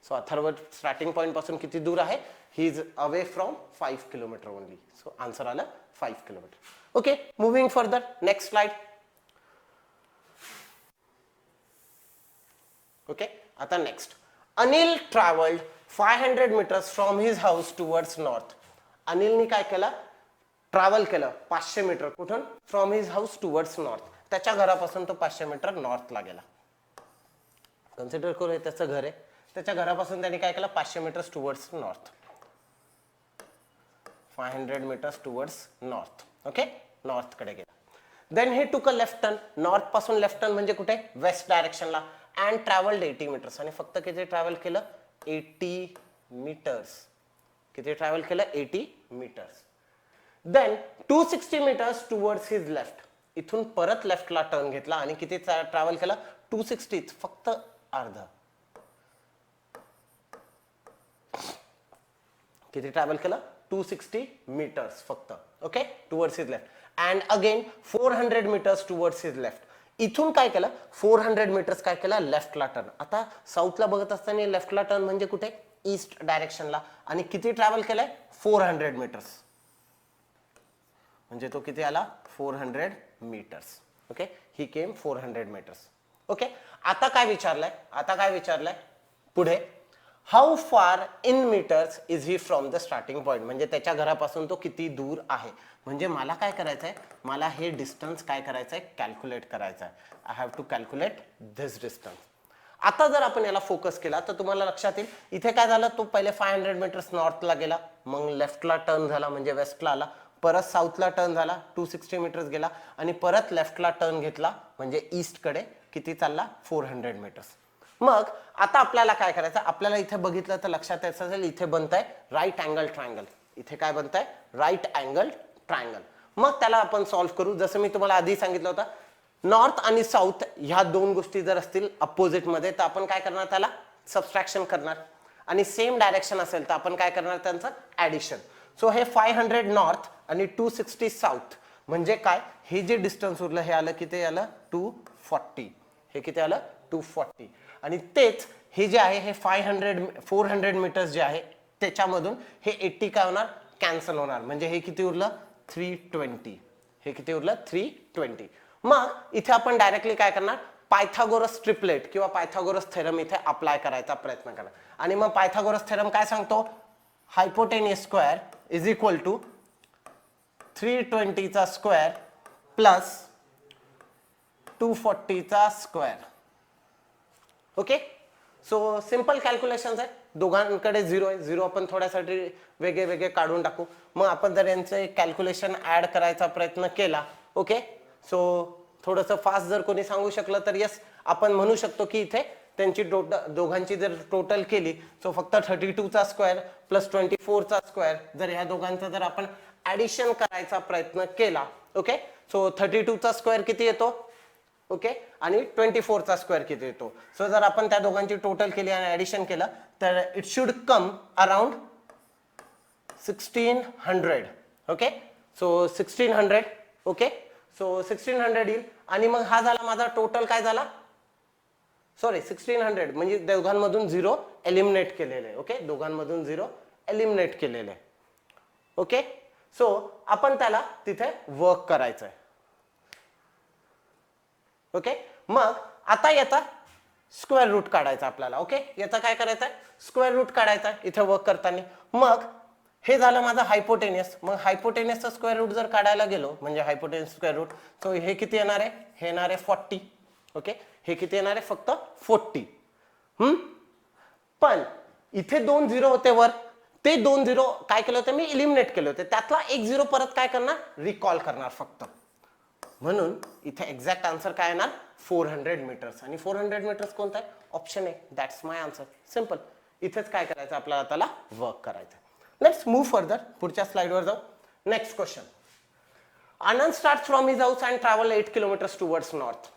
So Atharva starting point पासून किती दूर आहे he is away from 5 kilometre only. So answer आलं 5 kilometre. Okay moving further next slide. Okay आता next. Anil travelled 500 metres from his house towards north. अनिलनी काय केलं ट्रॅव्हल केलं 500 मीटर कुठून from his house towards north. त्याच्या घरापासून तो 500 मीटर नॉर्थला गेला. कन्सिडर करू त्याचं घर आहे. त्याच्या घरापासून त्यांनी काय केलं 500 metres towards north. 500 metres towards north. Okay north कडे गेला. Then he took a left turn. North पासून लेफ्ट टर्न म्हणजे कुठे वेस्ट डायरेक्शनला. And travelled 80 metres. आणि फक्त किती ट्रॅव्हल केलं 80 मीटर्स. किती ट्रॅव्हल केलं 80 metres. Then 260 metres towards his left. इथून परत लेफ्टला टर्न घेतला आणि किती ट्रॅव्हल केला 260 फक्त अर्धा. किती ट्रॅव्हल केलं 260 मीटर्स फक्त. Okay towards his left. And again 400 metres towards his left. इथून काय केलं 400 मीटर्स काय केलं लेफ्टला टर्न. आता साऊथला बघत असताना लेफ्टला टर्न म्हणजे कुठे ईस्ट डायरेक्शनला. आणि किती ट्रॅव्हल केलंय 400 मीटर्स. म्हणजे तो किती आला 400 metres. Okay he came 400 metres. Okay आता काय विचारलंय पुढे how far in metres is he from the starting point. म्हणजे त्याच्या घरापासून तो किती दूर आहे. म्हणजे मला काय करायचंय मला हे डिस्टन्स काय करायचंय कॅल्क्युलेट करायचं आहे. I have to calculate this distance. आता जर आपण याला फोकस केला तर तुम्हाला लक्षात येईल इथे काय झालं तो पहिले 500 मीटर्स नॉर्थला गेला. मग लेफ्टला टर्न झाला म्हणजे वेस्टला आला. परत साऊथला टर्न झाला 260 मीटर्स गेला आणि परत लेफ्टला टर्न घेतला म्हणजे ईस्ट कडे किती चालला 400 मीटर्स. मग आता आपल्याला काय करायचं आपल्याला इथे बघितलं तर लक्षात यायचं असेल इथे बनतंय राईट अँगल ट्रायंगल. इथे काय बनतंय राईट अँगल ट्रायंगल. मग त्याला आपण सॉल्व्ह करू. जसं मी तुम्हाला आधी सांगितलं होतं नॉर्थ आणि साऊथ ह्या दोन गोष्टी जर असतील अपोजिट मध्ये तर आपण काय करणार त्याला सबट्रॅक्शन करणार. आणि सेम डायरेक्शन असेल तर आपण काय करणार त्यांचं ऍडिशन. सो हे 500 नॉर्थ आणि 260 साऊथ म्हणजे काय हे जे डिस्टन्स उरलं हे आलं किती आलं 240. हे किती आलं 240. आणि तेच हे जे आहे हे 400 मीटर्स जे आहे त्याच्यामधून हे 80 काय होणार कॅन्सल होणार. म्हणजे हे किती उरलं 320. हे किती उरलं 320. मग इथे आपण डायरेक्टली काय करणार पायथागोरस ट्रिपलेट किंवा पायथागोरस थेरम इथे अप्लाय करायचा प्रयत्न करणार. आणि मग पायथागोरस थेरम काय सांगतो hypotenuse square is equal to 320 चा स्क्वेअर प्लस 240 चा square. Okay so simple calculations आहे. दोघांकडे 0 आहे. 0 आपण थोड्यासाठी वेगळे वेगळे काढून टाकू. मग आपण जर यांचे कॅल्क्युलेशन ऍड करायचा प्रयत्न केला ओके सो थोडंसं फास्ट जर कोणी सांगू शकलं तर यस आपण म्हणू शकतो की इथे त्यांची दोघांची जर टोटल केली सो फक्त 32 चा स्क्वेअर प्लस 24 चा स्क्वेअर जर ह्या दोघांचा जर आपण ऍडिशन करायचा प्रयत्न केला ओके सो 32 चा स्क्वेअर किती येतो ओके आणि 24 चा स्क्वेअर किती येतो. सो जर आपण त्या दोघांची टोटल केली आणि ऍडिशन केलं तर it should come around 1600. Okay so 1600 okay so 1600 येईल. आणि मग हा झाला माझा टोटल काय झाला सॉरी 1600 म्हणजे दोघांमधून 0 एलिमिनेट केलेले आहे. ओके दोघांमधून 0 एलिमिनेट केलेले आहे. ओके सो आपण त्याला तिथे वर्क करायचं आहे. ओके मग आता येता स्क्वेअर रूट काढायचा आपल्याला. ओके, याचा काय करायचं आहे, स्क्वेअर रूट काढायचा इथे वर्क करताना. मग हे झालं माझं हायपोटेनियस. मग हायपोटेनियसचा स्क्वेअर रूट जर काढायला गेलो म्हणजे हायपोटेनियस स्क्वेअर रूट, सो हे किती येणार आहे, हे येणार आहे 40. ओके, हे किती येणार आहे, फक्त 40. पण इथे 2 झिरो होते वर, ते 2 झिरो काय केलं होतं मी, इलिमिनेट केले होते. त्यातला 1 झिरो परत काय करणार, रिकॉल करणार फक्त. म्हणून इथे एक्झॅक्ट आन्सर काय येणार, 400 मीटर्स. आणि 400 मीटर्स कोणता आहे, ऑप्शन आहे. That's my answer. सिंपल. इथेच काय करायचं आपल्याला, त्याला वर्क करायचं. Let's move further. पुढच्या स्लाइडवर जाऊ. Next question. Anand starts from his house and travel 8 kilometres towards north.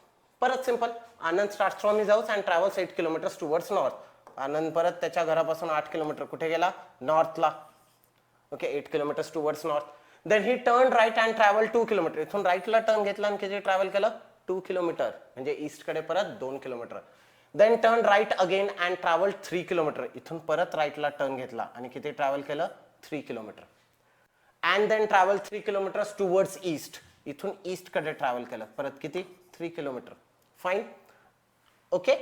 परत simple. Anand starts from his house and travels 8 kilometres towards north. Anand परत त्याच्या घरापासून 8 किलोमीटर कुठे गेला, नॉर्थला. Okay, 8 kilometres towards north. Then he turn right and travel 2 kilometre. इथून राईटला turn घेतला आणि किती ट्रॅव्हल केलं, 2 किलोमीटर. म्हणजे ईस्ट कडे परत 2 kilometre. Then turn right again and travel 3 kilometre. इथून परत राईटला टर्न घेतला आणि किती ट्रॅव्हल केलं, 3 kilometre. And then travel 3 kilometres towards east. इथून ईस्ट कडे ट्रॅव्हल केलं, परत किती, 3 kilometre. Fine. Okay,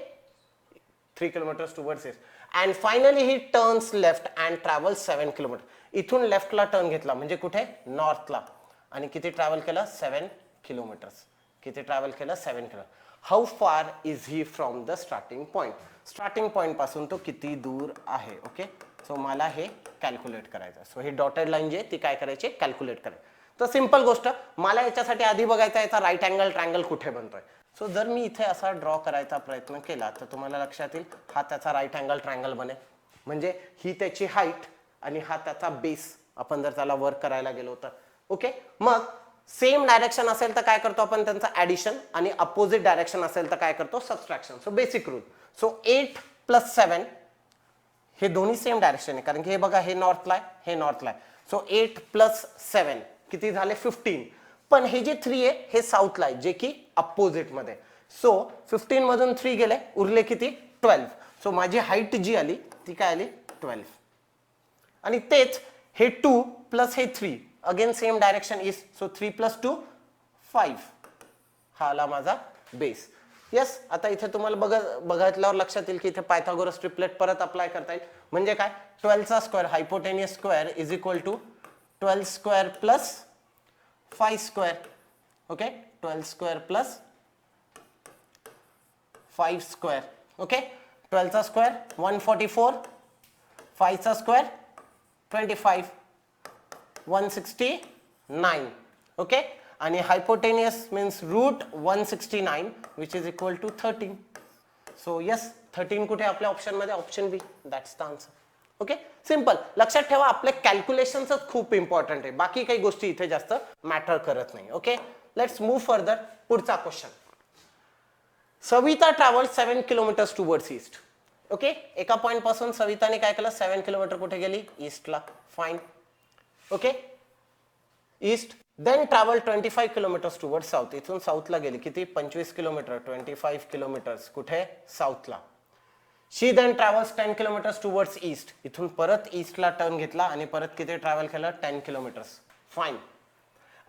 3 kilometers towards east. And finally he turns left and travels 7 kilometers. इथून लेफ्टला टर्न घेतला म्हणजे कुठे, नॉर्थला. आणि किती ट्रॅव्हल केलं, 7 किलोमीटर्स. किती ट्रॅव्हल केलं, 7 kilometre. How far is he from the starting point. Starting point पासून तो किती दूर आहे. ओके, सो मला हे कॅल्क्युलेट करायचं. सो ही डॉटेड लाईन जी आहे ती काय करायची, कॅल्क्युलेट करायची. तर सिंपल गोष्ट, मला याच्यासाठी आधी बघायचा याचा राईट अँगल ट्रायंगल कुठे बनतोय. सो जर मी इथे असा ड्रॉ करायचा प्रयत्न केला तर तुम्हाला लक्षात येईल हा त्याचा राईट अँगल ट्रायंगल बनेल. म्हणजे ही त्याची हाईट आणि हा त्याचा बेस. आपण जर त्याला वर्क करायला गेलो तर ओके. मग सेम डायरेक्शन असेल तर काय करतो आपण, त्यांचा ऍडिशन. आणि अपोजिट डायरेक्शन असेल तर काय करतो, subtraction. So basic rule. So 8 + 7 हे दोन्ही सेम डायरेक्शन आहे, कारण की हे बघा, हे नॉर्थला आहे, हे नॉर्थला आहे. सो 8 + 7 किती झाले, 15. पण हे जे 3 आहे हे साऊथला आहे, जे की अपोजिट मध्ये. सो 15 मधून 3 गेले, उरले किती, 12. सो माझी हाईट जी आली ती काय आली, 12. आणि तेच हे 2 + हे 3 again same direction is. So 3 + 2 5. हा आला माझा बेस. येस, आता इथे तुम्हाला बघितल्यावर लक्षात येईल की इथे पायथागोरस ट्रिपलेट परत अप्लाय करता येईल. म्हणजे काय, 12 चा square hypotenuse square is equal to 12 square plus 5 square. Okay, 12 square plus 5 square. Okay, 12 चा स्क्वेअर 144, 5 चा स्क्वेअर 25, 169. ओके, आणि hypotenuse means root 169 which is equal to 13. So yes, 13 कुठे आपल्या ऑप्शन मध्ये, option B. That's the answer. Okay, simple. लक्षात ठेवा आपले calculations खूप इम्पॉर्टंट आहे, बाकी काही गोष्टी इथे जास्त मॅटर करत नाही. Okay, let's move further. पुढचा question. Savita travel 7 kilometres towards east. Okay, एका पॉइंट पासून सविताने काय केलं, 7 किलोमीटर कुठे गेली, ईस्टला. Fine. Okay, east. Then travel 25 kilometres towards south. इथून साऊथला गेली, किती, 25 किलोमीटर. 25 किलोमीटर्स कुठे, साऊथला. She then travels 10 kilometres towards east. इथून परत ईस्टला टर्न घेतला आणि परत किती ट्रॅव्हल केलं, 10 kilometres. Fine.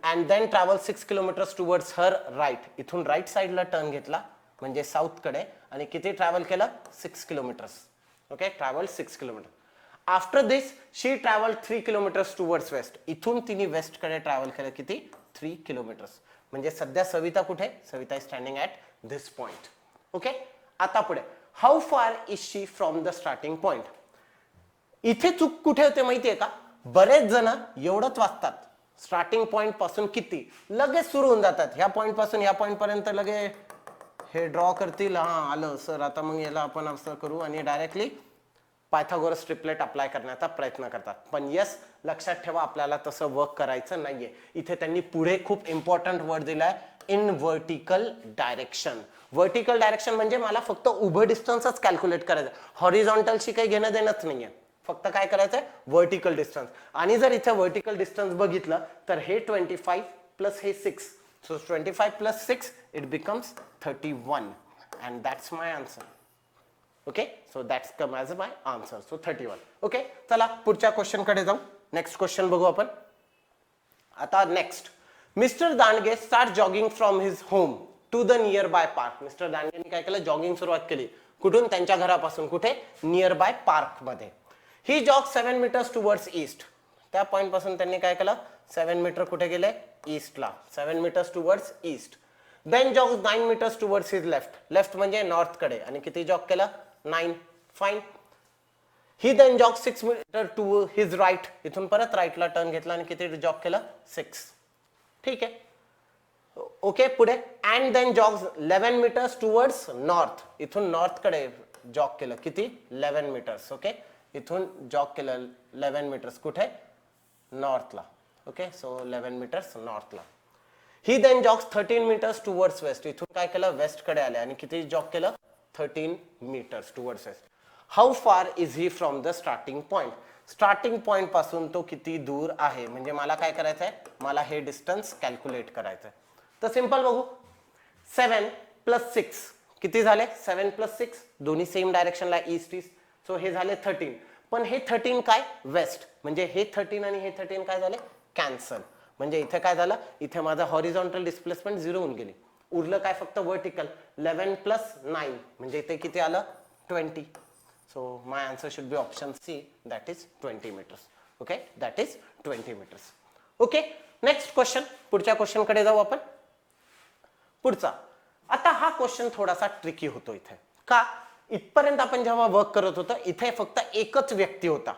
And then travel 6 kilometres towards her right. इथून राईट साईडला टर्न घेतला म्हणजे साऊथ कडे आणि किती ट्रॅव्हल केलं, 6 kilometres. Okay, travel 6 kilometre. After this she travel 3 kilometres towards west. इथून तिने वेस्ट कडे ट्रॅव्हल केलं, किती, 3 किलोमीटर्स. म्हणजे सध्या सविता कुठे, Savita is standing at this point. Okay, आता पुढे. How far is she from the starting point. इथे चूक कुठे होते माहितीये का, बरेच जण एवढंच वाचतात, स्टार्टिंग पॉइंट पासून किती, लगेच सुरू होऊन जातात. ह्या पॉइंट पासून ह्या पॉइंट पर्यंत लगे हे ड्रॉ करतील. हा आलं सर, आता मग याला आपण असं करू, आणि डायरेक्टली पायथागोरस ट्रिपलेट अप्लाय करण्याचा प्रयत्न करतात. पण यस, लक्षात ठेवा आपल्याला तसं वर्क करायचं नाहीये. इथे त्यांनी पुढे खूप इम्पॉर्टंट वर्ड दिलाय, in vertical direction. Vertical direction म्हणजे मला फक्त उभं डिस्टन्सच कॅल्क्युलेट करायचं, हॉरिझॉन्टलशी काही घेणं देणंच नाहीये. फक्त काय करायचंय, व्हर्टिकल डिस्टन्स. आणि जर इथे व्हर्टिकल डिस्टन्स बघितलं तर हे 25 प्लस हे 6. So 25 plus 6 it becomes 31 and that's my answer. Okay, so that's come as my answer. So 31. Okay, चला पुढच्या क्वेश्चन कडे जाऊ. नेक्स्ट क्वेश्चन बघू आपण. आता next. Mister Dandge start jogging from his home to the nearby park. Mister दांडगेने काय केलं, जॉगिंग सुरुवात केली. कुठून? त्यांच्या घरापासून. कुठे? नियर बाय पार्क मध्ये. ही जॉग 7 मीटर्स टुवर्ड्स ईस्ट. त्या पॉइंट पासून त्यांनी काय केलं? 7 मीटर कुठे गेले? ईस्टला. 7 metres towards east. Then jog 9 metres towards his left. Left म्हणजे नॉर्थ कडे. आणि किती जॉग केलं? 9. Fine. He then jog 6 metre to his right. इथून परत राईटला टर्न घेतला आणि किती जॉग केलं? 6. ठीक आहे. ओके, पुढे and then jogs 11 metres towards north. इथून नॉर्थ कडे जॉग केलं. किती? 11 मीटर्स. ओके, इथून जॉग केलं 11 मीटर्स. कुठे? नॉर्थला. ओके, सो 11 मीटर्स नॉर्थला. He then jogs 13 metres towards west. इथून काय केलं? वेस्ट कडे आले आणि किती जॉग केलं? 13 metres towards west. How far is he from the starting point. Starting point पासून तो किती दूर आहे? म्हणजे मला काय करायचं आहे? मला हे डिस्टन्स कॅल्क्युलेट करायचं आहे. तर सिंपल बघू. 7 + 6 किती झाले? 7 + 6 दोन्ही सेम डायरेक्शनला ईस्ट ईस्ट. सो हे झाले 13. पण हे 13 काय? वेस्ट. म्हणजे हे 13 आणि हे 13 काय झाले? कॅन्सल. म्हणजे इथे काय झालं? इथे माझा हॉरिझॉन्टल डिस्प्लेसमेंट 0 होऊन गेली. उरलं काय? फक्त वर्टिकल. 11 + 9 म्हणजे इथे किती आलं? 20. So my answer should be option C, that is 20 metres. Okay, that is 20 metres. Okay, next question. पुढच्या क्वेश्चन कडे जाऊ आपण. पुढचा. आता हा क्वेश्चन थोडासा ट्रिकी होतो इथे. का? इथपर्यंत आपण जेव्हा वर्क करत होतो इथे फक्त एकच व्यक्ती होता.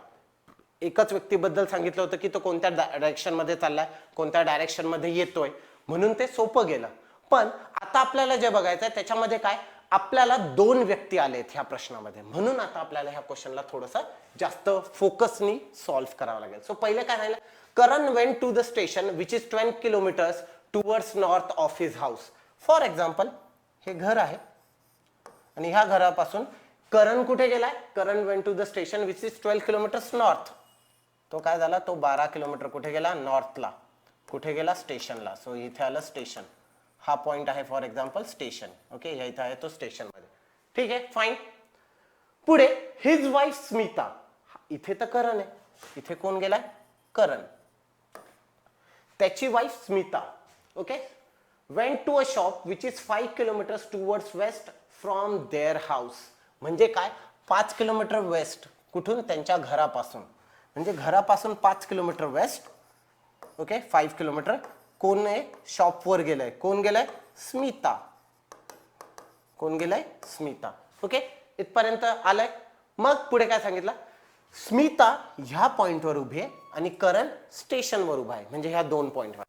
एकच व्यक्तीबद्दल सांगितलं होतं की तो कोणत्या डायरेक्शन मध्ये चाललाय, कोणत्या डायरेक्शन मध्ये येतोय, म्हणून ते सोपं गेलं. पण आता आपल्याला जे बघायचंय त्याच्यामध्ये काय? आपल्याला 2 व्यक्ती आलेत ह्या प्रश्नामध्ये. म्हणून आता आपल्याला ह्या क्वेश्चनला थोडंसं जास्त फोकसनी सॉल्व्ह करावं लागेल. सो पहिले काय झालं? Karan went to the station which is 12 kilometres towards north of his house. For example, हे घर आहे आणि ह्या घरापासून करण कुठे गेलाय? Karan went to the station which is 12 kilometres north. तो काय झाला? तो 12 किलोमीटर कुठे गेला? नॉर्थला. कुठे गेला? स्टेशनला. सो इथे आलं स्टेशन. हा पॉइंट आहे फॉर एक्झाम्पल स्टेशन. ओके, या इथे आहे तो स्टेशन मध्ये. ठीक आहे, फाईन. पुढे हिज वाईफ स्मिता. इथे तर करण आहे. इथे कोण गेलाय? करण. त्याची wife Smita. Okay, went to a shop which is 5 kilometers towards west from their house. म्हणजे काय? 5 किलोमीटर वेस्ट. कुठून? त्यांच्या घरापासून. म्हणजे घरापासून 5 किलोमीटर वेस्ट. Okay, 5 kilometre. कोण आहे? शॉप वर गेलाय. कोण गेलाय? स्मिता. कोण गेलाय? स्मिता. ओके, इथपर्यंत आलंय. मग पुढे काय सांगितलं? स्मिता ह्या पॉइंटवर उभी आहे आणि करण स्टेशनवर उभा आहे. म्हणजे ह्या 2 पॉइंटवर.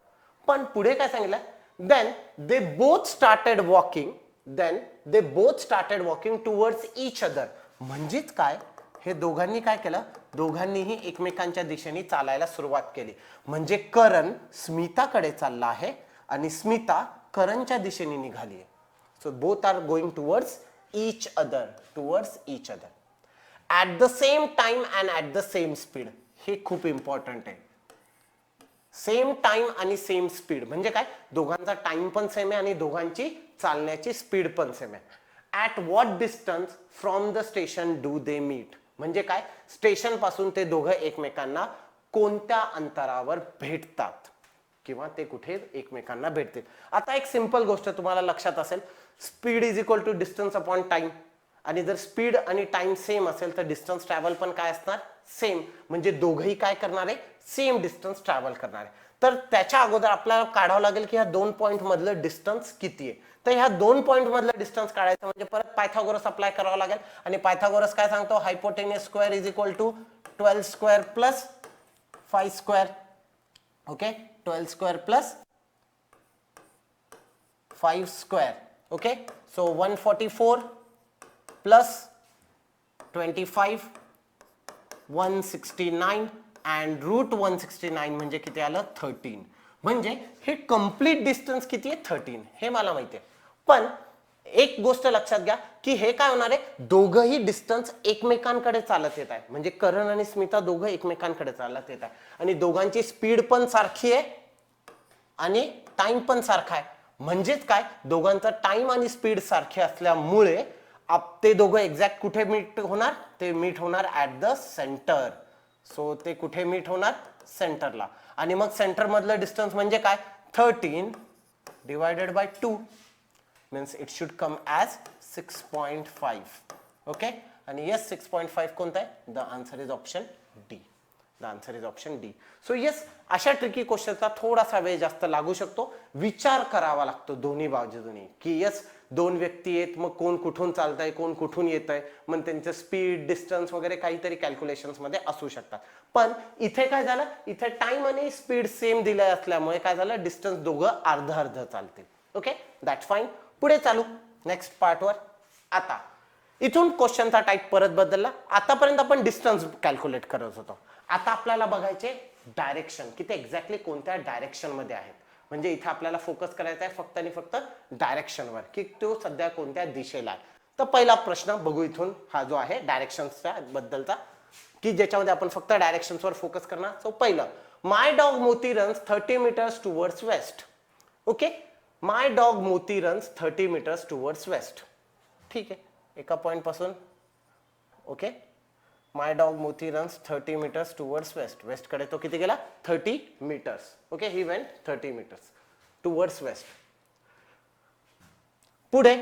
पण पुढे काय सांगितलं? Then they both started walking. Then they both started walking towards each other. म्हणजेच काय? हे दोघांनी काय केलं? दोघांनीही एकमेकांच्या दिशेने चालायला सुरुवात केली. म्हणजे करण स्मिताकडे चालला आहे आणि स्मिता करणच्या दिशेने निघाली आहे. So both are going towards each other. Towards each other at the same time and at the same speed. हे खूप इम्पॉर्टंट आहे. सेम टाइम आणि सेम स्पीड म्हणजे काय? दोघांचा टाइम पण सेम आहे आणि दोघांची चालण्याची स्पीड पण सेम आहे. At what distance from the station do they meet. म्हणजे काय? स्टेशन पासून ते दोघं एकमेकांना कोणत्या अंतरावर भेटतात किंवा ते कुठे एकमेकांना भेटतील. आता एक सिंपल गोष्ट तुम्हाला लक्षात असेल, speed is equal to distance upon time. आणि जर स्पीड आणि टाइम सेम असेल तर डिस्टन्स ट्रॅव्हल पण काय असणार? सेम. म्हणजे दोघंही काय करणार आहे? सेम डिस्टन्स ट्रॅव्हल करणार आहे. तर त्याच्या अगोदर आपल्याला काढावं लागेल की ह्या 2 पॉइंट मधलं डिस्टन्स किती आहे. तर ह्या 2 पॉइंट मधलं डिस्टन्स काढायचं म्हणजे परत पायथागोरस अप्लाय करावं लागेल. आणि पायथागोरस काय सांगतो? Hypotenuse square is equal to 12 square plus 5 square. Okay, 12 square plus 5 square. Okay, so 144 plus 25 169 and root 169 म्हणजे किती आलं? 13. म्हणजे हे कम्प्लीट डिस्टन्स किती आहे? 13. हे मला माहिती आहे. पण एक गोष्ट लक्षात घ्या की हे काय होणार आहे? दोघंही डिस्टन्स एकमेकांकडे चालत येत आहे. म्हणजे करण आणि स्मिता दोघं एकमेकांकडे चालत येत आहे आणि दोघांची स्पीड पण सारखी आहे आणि टाइम पण सारखा आहे. म्हणजेच काय? दोघांचा टाइम आणि स्पीड सारखे असल्यामुळे ते दोघं एक्झॅक्ट कुठे मीट होणार? ते मीट होणार ॲट द सेंटर. सो ते कुठे मीट होणार? सेंटरला. आणि मग सेंटर मधलं डिस्टन्स म्हणजे काय? 13 divided by 2 means it should come as 6.5. Okay, आणि यस 6.5 कोणता आहे? The answer is option D. The answer is option D. So yes, अशा ट्रिकी क्वेश्चनचा थोडासा वेळ जास्त लागू शकतो, विचार करावा लागतो दोन्ही बाजूनी की यस दोन व्यक्ती आहेत, मग कोण कुठून चालतंय, कोण कुठून येत आहे, मग त्यांचं स्पीड, डिस्टन्स वगैरे काहीतरी कॅल्क्युलेशन्स मध्ये असू शकतात. पण इथे काय झालं, इथे टाइम आणि स्पीड सेम दिले असल्यामुळे काय झालं, डिस्टन्स दोघं अर्ध अर्ध चालतील. Okay, that fine. पुढे चालू नेक्स्ट पार्टवर. आता इथून क्वेश्चनचा टाईप परत बदलला. आतापर्यंत आपण डिस्टन्स कॅल्क्युलेट करत होतो. आता आपल्याला बघायचे डायरेक्शन, की ते एक्झॅक्टली कोणत्या डायरेक्शन मध्ये आहेत. म्हणजे इथे आपल्याला फोकस करायचा आहे फक्त आणि फक्त डायरेक्शनवर, की तो सध्या कोणत्या दिशेला आहे. तर पहिला प्रश्न बघू इथून, हा जो आहे डायरेक्शनचा बद्दलचा, की ज्याच्यामध्ये आपण फक्त डायरेक्शन्सवर फोकस करणार. सो पहिलं, my dog Moti runs 30 meters towards west. Okay, my dog Moti runs 30 meters towards west. ठीक आहे, एका पॉइंट पासून. Okay, my dog Moti runs 30 meters towards west. West कडे तो किती गेला? 30 meters. Okay, he went 30 meters towards west. पुढे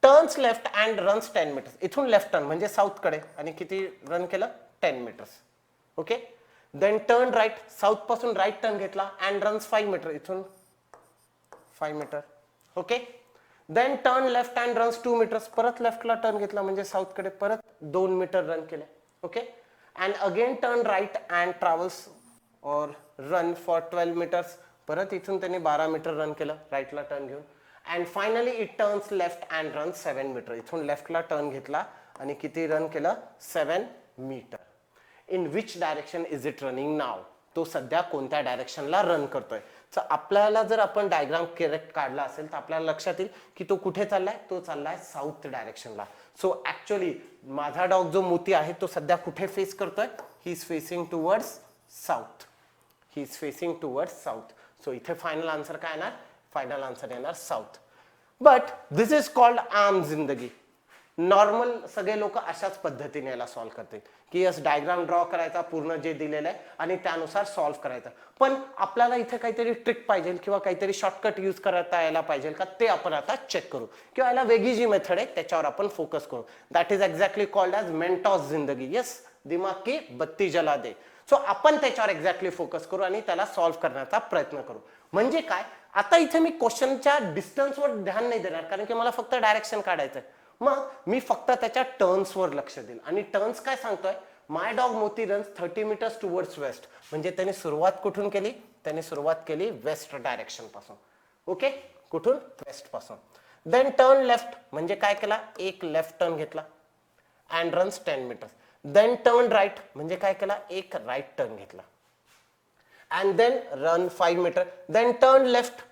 turns left and runs 10 meters. इथून लेफ्ट टर्न म्हणजे साऊथ कडे, आणि किती रन केलं? 10 meters. Okay, then turn right, south पासून राईट टर्न घेतला अँड रन्स 5 meter. इथून 5 meter. Okay, then turn left and runs 2 meters. परत लेफ्टला टर्न घेतला म्हणजे साऊथ कडे, परत 2 meter रन केले. Okay, and again turn right and travels or run for 12 meters. परत इथून त्यांनी 12 meter रन केलं राईटला टर्न घेऊन. And finally it turns left and run 7 meter. इथून लेफ्टला टर्न घेतला आणि किती रन केलं? 7 meter. In which direction is it running now? तो सध्या कोणत्या डायरेक्शनला रन करतोय? तर आपल्याला जर आपण डायग्राम करेक्ट काढला असेल तर आपल्याला लक्षात येईल की तो कुठे चाललाय? तो चाललाय साऊथ डायरेक्शनला. सो ऍक्च्युअली माझा डॉग जो मोती आहे तो सध्या कुठे फेस करतोय? He is facing towards south. He is facing towards south. So इथे फायनल आन्सर काय येणार? फायनल आन्सर येणार south. But this is called आम जिंदगी. नॉर्मल सगळे लोक अशाच पद्धतीने याला सॉल्व्ह करतील की यस डायग्राम ड्रॉ करायचा पूर्ण जे दिलेलं आहे आणि त्यानुसार सॉल्व्ह करायचं. पण आपल्याला इथे काहीतरी ट्रिक पाहिजे किंवा काहीतरी शॉर्टकट यूज करता यायला पाहिजे का, ते आपण आता चेक करू, किंवा याला वेगळी जी मेथड आहे त्याच्यावर आपण फोकस करू. That is exactly called as Mentos जिंदगी. यस, दिमाग की बत्ती जला दे. सो आपण त्याच्यावर एक्झॅक्टली फोकस करू आणि त्याला सॉल्व्ह करण्याचा प्रयत्न करू. म्हणजे काय, आता इथे मी क्वेश्चनच्या डिस्टन्सवर ध्यान नाही देणार कारण की मला फक्त डायरेक्शन काढायचं आहे. मग मी फक्त त्याच्या टर्न्सवर लक्ष देईल. आणि टर्न्स काय सांगतोय? My dog Moti runs 30 meters towards west. म्हणजे त्याने सुरुवात कुठून केली? त्याने सुरुवात केली वेस्ट डायरेक्शन पासून. ओके, कुठून? वेस्ट पासून. देन टर्न लेफ्ट म्हणजे काय केला? एक लेफ्ट टर्न घेतला and runs 10 meters. Then turn right म्हणजे काय केला? एक राईट टर्न घेतला and then run 5 meter. Then turn left.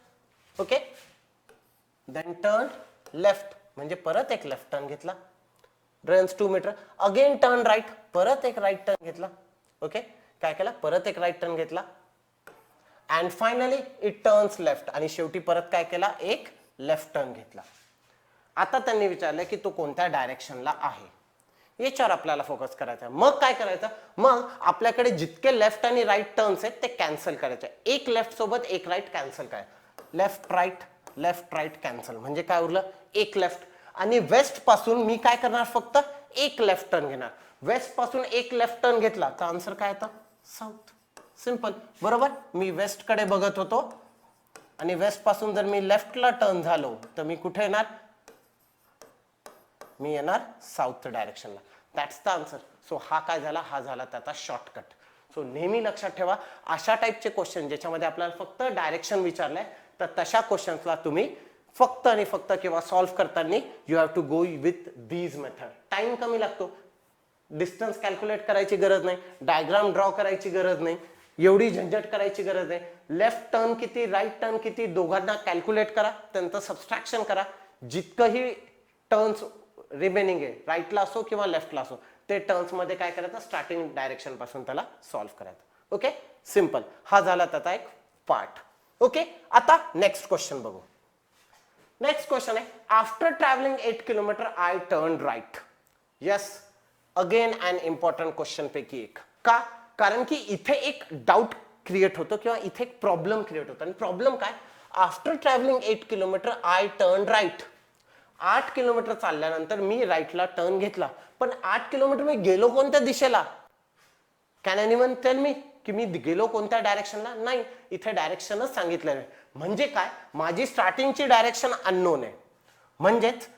Okay, then turn left म्हणजे परत एक लेफ्ट टर्न घेतला, runs 2 meter. Again turn right, परत एक राईट टर्न घेतला. ओके, काय केला? परत एक राईट टर्न घेतला and finally it turns left. आणि शेवटी परत काय केला? एक लेफ्ट टर्न घेतला. आता त्यांनी विचारलं की तो कोणत्या डायरेक्शनला आहे, याच्यावर आपल्याला फोकस करायचा. मग काय करायचं? मग आपल्याकडे जितके लेफ्ट आणि राईट टर्न्स आहेत ते कॅन्सल करायचे. एक लेफ्ट सोबत एक राईट कॅन्सल करायचं. लेफ्ट राईट कॅन्सल म्हणजे काय उरलं? एक लेफ्ट. आणि वेस्ट पासून मी काय करणार? फक्त एक लेफ्ट टर्न घेणार. वेस्ट पासून एक लेफ्ट टर्न घेतला तर आन्सर काय येतं? साऊथ. सिंपल, बरोबर. मी वेस्ट कडे बघत होतो आणि वेस्ट पासून जर मी लेफ्टला टर्न झालो तर मी कुठे येणार? मी येणार साऊथ डायरेक्शनला. That's the answer. सो हा काय झाला? हा झाला त्याचा शॉर्टकट. सो नेहमी लक्षात ठेवा, अशा टाईपचे क्वेश्चन ज्याच्यामध्ये आपल्याला फक्त डायरेक्शन विचारलंय तर तशा क्वेश्चन्सला तुम्ही फक्त आणि फक्त किंवा सॉल्व्ह करताना you have to go with these method. Time कमी लागतो, डिस्टन्स कॅल्क्युलेट करायची गरज नाही, डायग्राम ड्रॉ करायची गरज नाही, एवढी झंझट करायची गरज नाही. लेफ्ट टर्न किती, राईट टर्न किती, दोघांना कॅल्क्युलेट करा, त्यांचं सबस्ट्रॅक्शन करा. जितकंही टर्न्स रिमेनिंग आहे, राईटला असो किंवा लेफ्टला असो, ते टर्न्स मध्ये काय करायचं? स्टार्टिंग डायरेक्शन पासून त्याला सॉल्व्ह करायचं. Okay, simple. हा झाला त्याचा एक पार्ट. ओके, आता नेक्स्ट क्वेश्चन बघू. नेक्स्ट क्वेश्चन आहे, after travelling 8 kilometers I turn right. Yes, again an important question पैकी एक. का? कारण की इथे एक डाऊट क्रिएट होतो किंवा इथे एक प्रॉब्लेम क्रिएट होतो. आणि प्रॉब्लेम काय? After travelling 8 kilometers I turn right. 8 kilometre चालल्यानंतर मी राईटला टर्न घेतला, पण 8 किलोमीटर मी गेलो कोणत्या दिशेला? कॅन एनीवन टेल मी की मी गेलो कोणत्या डायरेक्शनला? नाही, इथे डायरेक्शनच सांगितलं नाही. म्हणजे काय, माझी स्टार्टिंगची डायरेक्शन अननोन आहे, म्हणजेच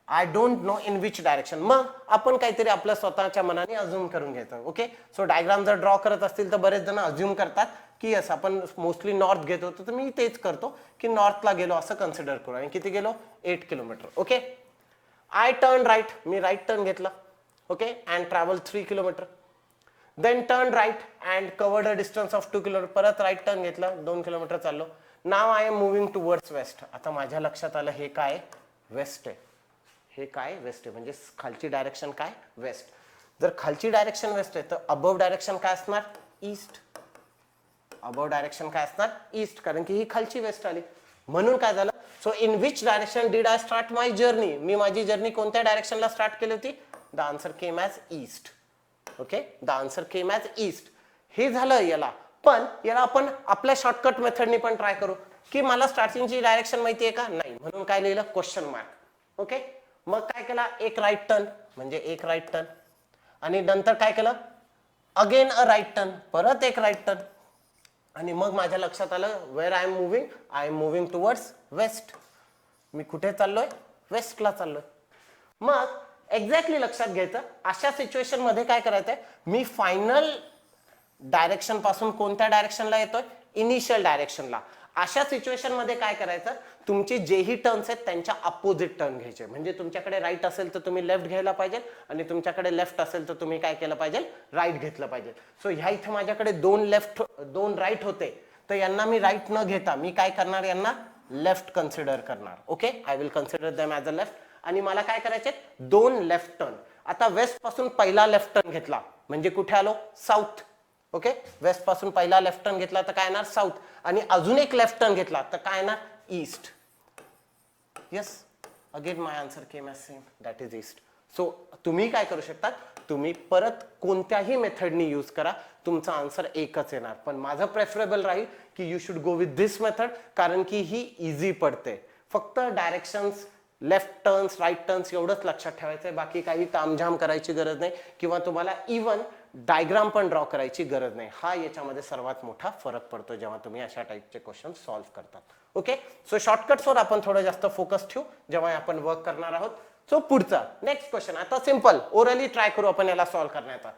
I don't know in which direction. मग आपण काहीतरी आपल्या स्वतःच्या मनाने अज्युम करून घ्यायचं. ओके, सो डायग्राम जर ड्रॉ करत असतील तर बरेच जण अज्युम करतात की यस आपण मोस्टली नॉर्थ घेत होतो, तर मी तेच करतो की नॉर्थला गेलो असं कन्सिडर करू. आणि किती गेलो? 8 kilometre. Okay, I turn right, मी राईट टर्न घेतला. Okay, and travel 3 kilometre. Then turn right and covered a distance of 2 kilometre. परत राईट टर्न घेतला, 2 किलोमीटर चाललो. Now I am moving towards west. आता माझ्या लक्षात आलं हे काय? वेस्ट आहे. हे काय? वेस्ट आहे. म्हणजे खालची डायरेक्शन काय? वेस्ट. जर खालची डायरेक्शन वेस्ट आहे तर अबव डायरेक्शन काय असणार? ईस्ट. अबव डायरेक्शन काय असणार? ईस्ट, कारण की ही खालची वेस्ट आली. म्हणून काय झालं? So in which direction did I start my journey? मी माझी जर्नी कोणत्या डायरेक्शनला स्टार्ट केली होती? The answer came as east. Okay, the answer came as east. हे झालं याला. पण याला आपण आपल्या शॉर्टकट मेथडने पण ट्राय करू की मला स्टार्टिंगची डायरेक्शन माहिती आहे का? नाही. म्हणून काय लिहिलं? Question mark. ओके, मग काय केला? एक राईट टर्न, म्हणजे एक राईट टर्न. आणि नंतर काय केलं? अगेन अ राईट टर्न, परत एक राईट टर्न. आणि मग माझ्या लक्षात आलं where I am moving? I am moving towards west. मी कुठे चाललोय? वेस्टला चाललोय. मग एक्झॅक्टली लक्षात घ्यायचं, अशा सिच्युएशन मध्ये काय करायचंय? मी फायनल डायरेक्शन पासून कोणत्या डायरेक्शनला येतोय? इनिशियल डायरेक्शनला. अशा सिच्युएशन मध्ये काय करायचं? तुमचे जेही टर्न्स आहेत त्यांच्या अपोजिट टर्न घ्यायचे. म्हणजे तुमच्याकडे राईट असेल तर तुम्ही लेफ्ट घ्यायला पाहिजे, आणि तुमच्याकडे लेफ्ट असेल तर तुम्ही काय केलं पाहिजे? राईट घेतलं पाहिजे. सो ह्या इथे माझ्याकडे 2 लेफ्ट 2 राईट होते, तर यांना मी राईट न घेता मी काय करणार? यांना लेफ्ट कन्सिडर करणार. Okay, I will consider them as a left. आणि मला काय करायचे? 2 लेफ्ट टर्न. आता वेस्ट पासून पहिला लेफ्ट टर्न घेतला म्हणजे कुठे आलो? साऊथ. ओके, वेस्ट पासून पहिला लेफ्ट टर्न घेतला तर काय येणार? साऊथ. आणि अजून एक लेफ्ट टर्न घेतला तर काय येणार? East. Yes, again my answer came as same, that is east. So तुम्ही काय करू शकता? तुम्ही परत कोणत्याही मेथडनी यूज करा, तुमचा आन्सर एकच येणार. पण माझं प्रेफरेबल राहील की you should go with this method, कारण की ही इझी पडते. फक्त directions, left turns, right turns एवढंच लक्षात ठेवायचंय. बाकी काही तामझाम करायची गरज नाही, किंवा तुम्हाला इवन डायग्राम पण ड्रॉ करायची गरज नाही. हा याच्यामध्ये सर्वात मोठा फरक पडतो जेव्हा तुम्ही अशा टाईपचे क्वेश्चन सॉल्व्ह करतात. ओके, सो शॉर्टकट्सवर आपण थोडं जास्त फोकस ठेवू जेव्हा आपण वर्क करणार आहोत. सो पुढचा नेक्स्ट क्वेश्चन आता सिंपल ओरली ट्राय करू आपण याला सॉल्व्ह करण्याचा.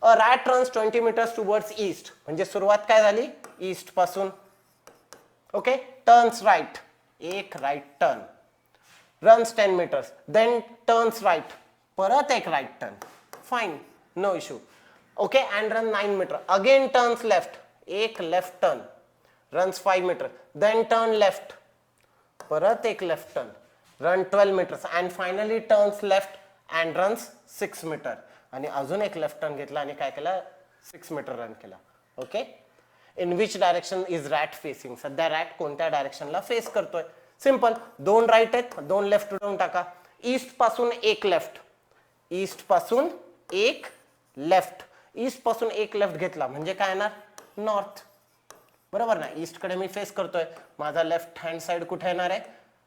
A rat runs 20 meters towards east. म्हणजे सुरुवात काय झाली? ईस्ट पासून. ओके, टर्न्स राईट, एक right turn. runs 10 meters, then turns right, परत एक right turn, fine, no issue. Okay, and run 9 meter, again turns left, एक left turn, runs 5 meter, then turn left, परत एक left turn, run 12 meters, and finally turns left and runs 6 meter. आणि अजून एक left turn घेतला आणि काय केलं? 6 मीटर रन केला. Okay, in which direction is rat facing? सध्या रॅट कोणत्या डायरेक्शनला फेस करतोय? सिंपल, 2 राईट आहेत, 2 लेफ्ट उडवून टाका. ईस्ट पासून एक लेफ्ट, ईस्ट पासून एक लेफ्ट, ईस्ट पासून एक लेफ्ट घेतला म्हणजे काय येणार? नॉर्थ. बरोबर ना? ईस्ट कडे मी फेस करतोय, माझा लेफ्ट हँड साइड कुठे येणार आहे?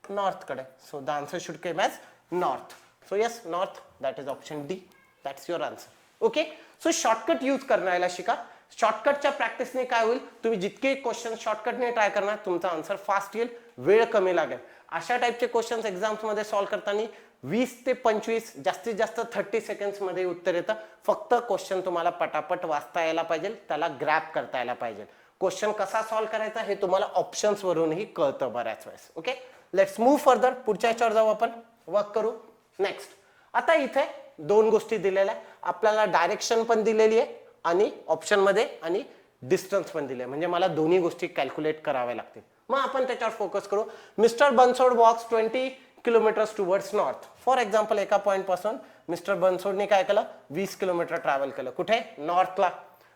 नॉर्थ कडे. So the answer should come as north. So yes, north, that is option D. That's your answer. Okay, so shortcut use करायला शिका. शॉर्टकटच्या प्रॅक्टिसने काय होईल? तुम्ही जितके क्वेश्चन शॉर्टकटने ट्राय करणार तुमचा आन्सर फास्ट येईल, वेळ कमी लागेल. अशा टाइपचे क्वेश्चन्स एक्झाम्स मध्ये सॉल्व्ह करताना 20 ते 25 जास्तीत जास्त 30 सेकंड्स मध्ये उत्तर येतं. फक्त क्वेश्चन तुम्हाला पटापट वाचता यायला पाहिजे, त्याला ग्रॅप करता यायला पाहिजे. क्वेश्चन कसा सॉल्व्ह करायचा हे तुम्हाला ऑप्शन्स वरूनही कळतं बऱ्याच वेळेस. Okay, let's move further. पुढच्या याच्यावर जाऊ, आपण वर्क करू. नेक्स्ट, आता इथे 2 गोष्टी दिलेल्या आहे आपल्याला. डायरेक्शन पण दिलेली आहे आणि ऑप्शन मध्ये आणि डिस्टन्स पण दिले, म्हणजे मला दोन्ही गोष्टी कॅल्क्युलेट कराव्या लागतील. मग आपण त्याच्यावर फोकस करू. Mister Bansod walks 20 kilometres towards north. For example, एका पॉइंट पासून मिस्टर बनसोडने काय केलं? 20 किलोमीटर ट्रॅव्हल केलं. कुठे? नॉर्थला.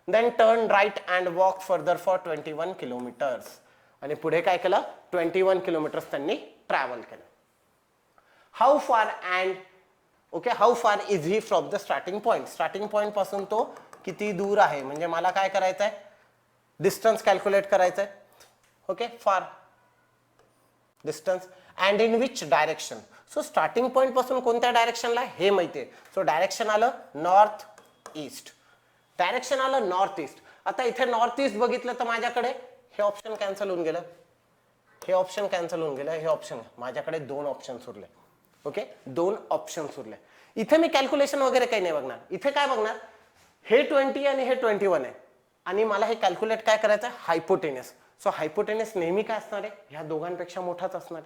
Then turn right and walk further for 21 kilometres. आणि पुढे काय केलं? 21 किलोमीटर्स त्यांनी ट्रॅव्हल केलं. हाऊ फार and okay, how far is he from the starting point? Starting point पासून तो किती दूर आहे, म्हणजे मला काय करायचं आहे? डिस्टन्स कॅल्क्युलेट करायचं आहे. ओके, फार distance. And in which direction. So starting point पासून कोणत्या डायरेक्शनला हे माहिती आहे. सो डायरेक्शन आलं नॉर्थ ईस्ट, डायरेक्शन आलं नॉर्थ ईस्ट. आता इथे नॉर्थ ईस्ट बघितलं तर माझ्याकडे हे ऑप्शन कॅन्सल होऊन गेलं, हे ऑप्शन कॅन्सल होऊन गेलं, हे ऑप्शन, माझ्याकडे 2 ऑप्शन उरले. ओके, 2 ऑप्शन उरले. इथे मी कॅल्क्युलेशन वगैरे काही नाही बघणार. इथे काय बघणार, हे 20 आणि हे 21 आहे आणि मला हे कॅल्क्युलेट काय करायचं आहे, हायपोटेनस. सो हायपोटेनस नेहमी काय असणार आहे, ह्या दोघांपेक्षा मोठाच असणार.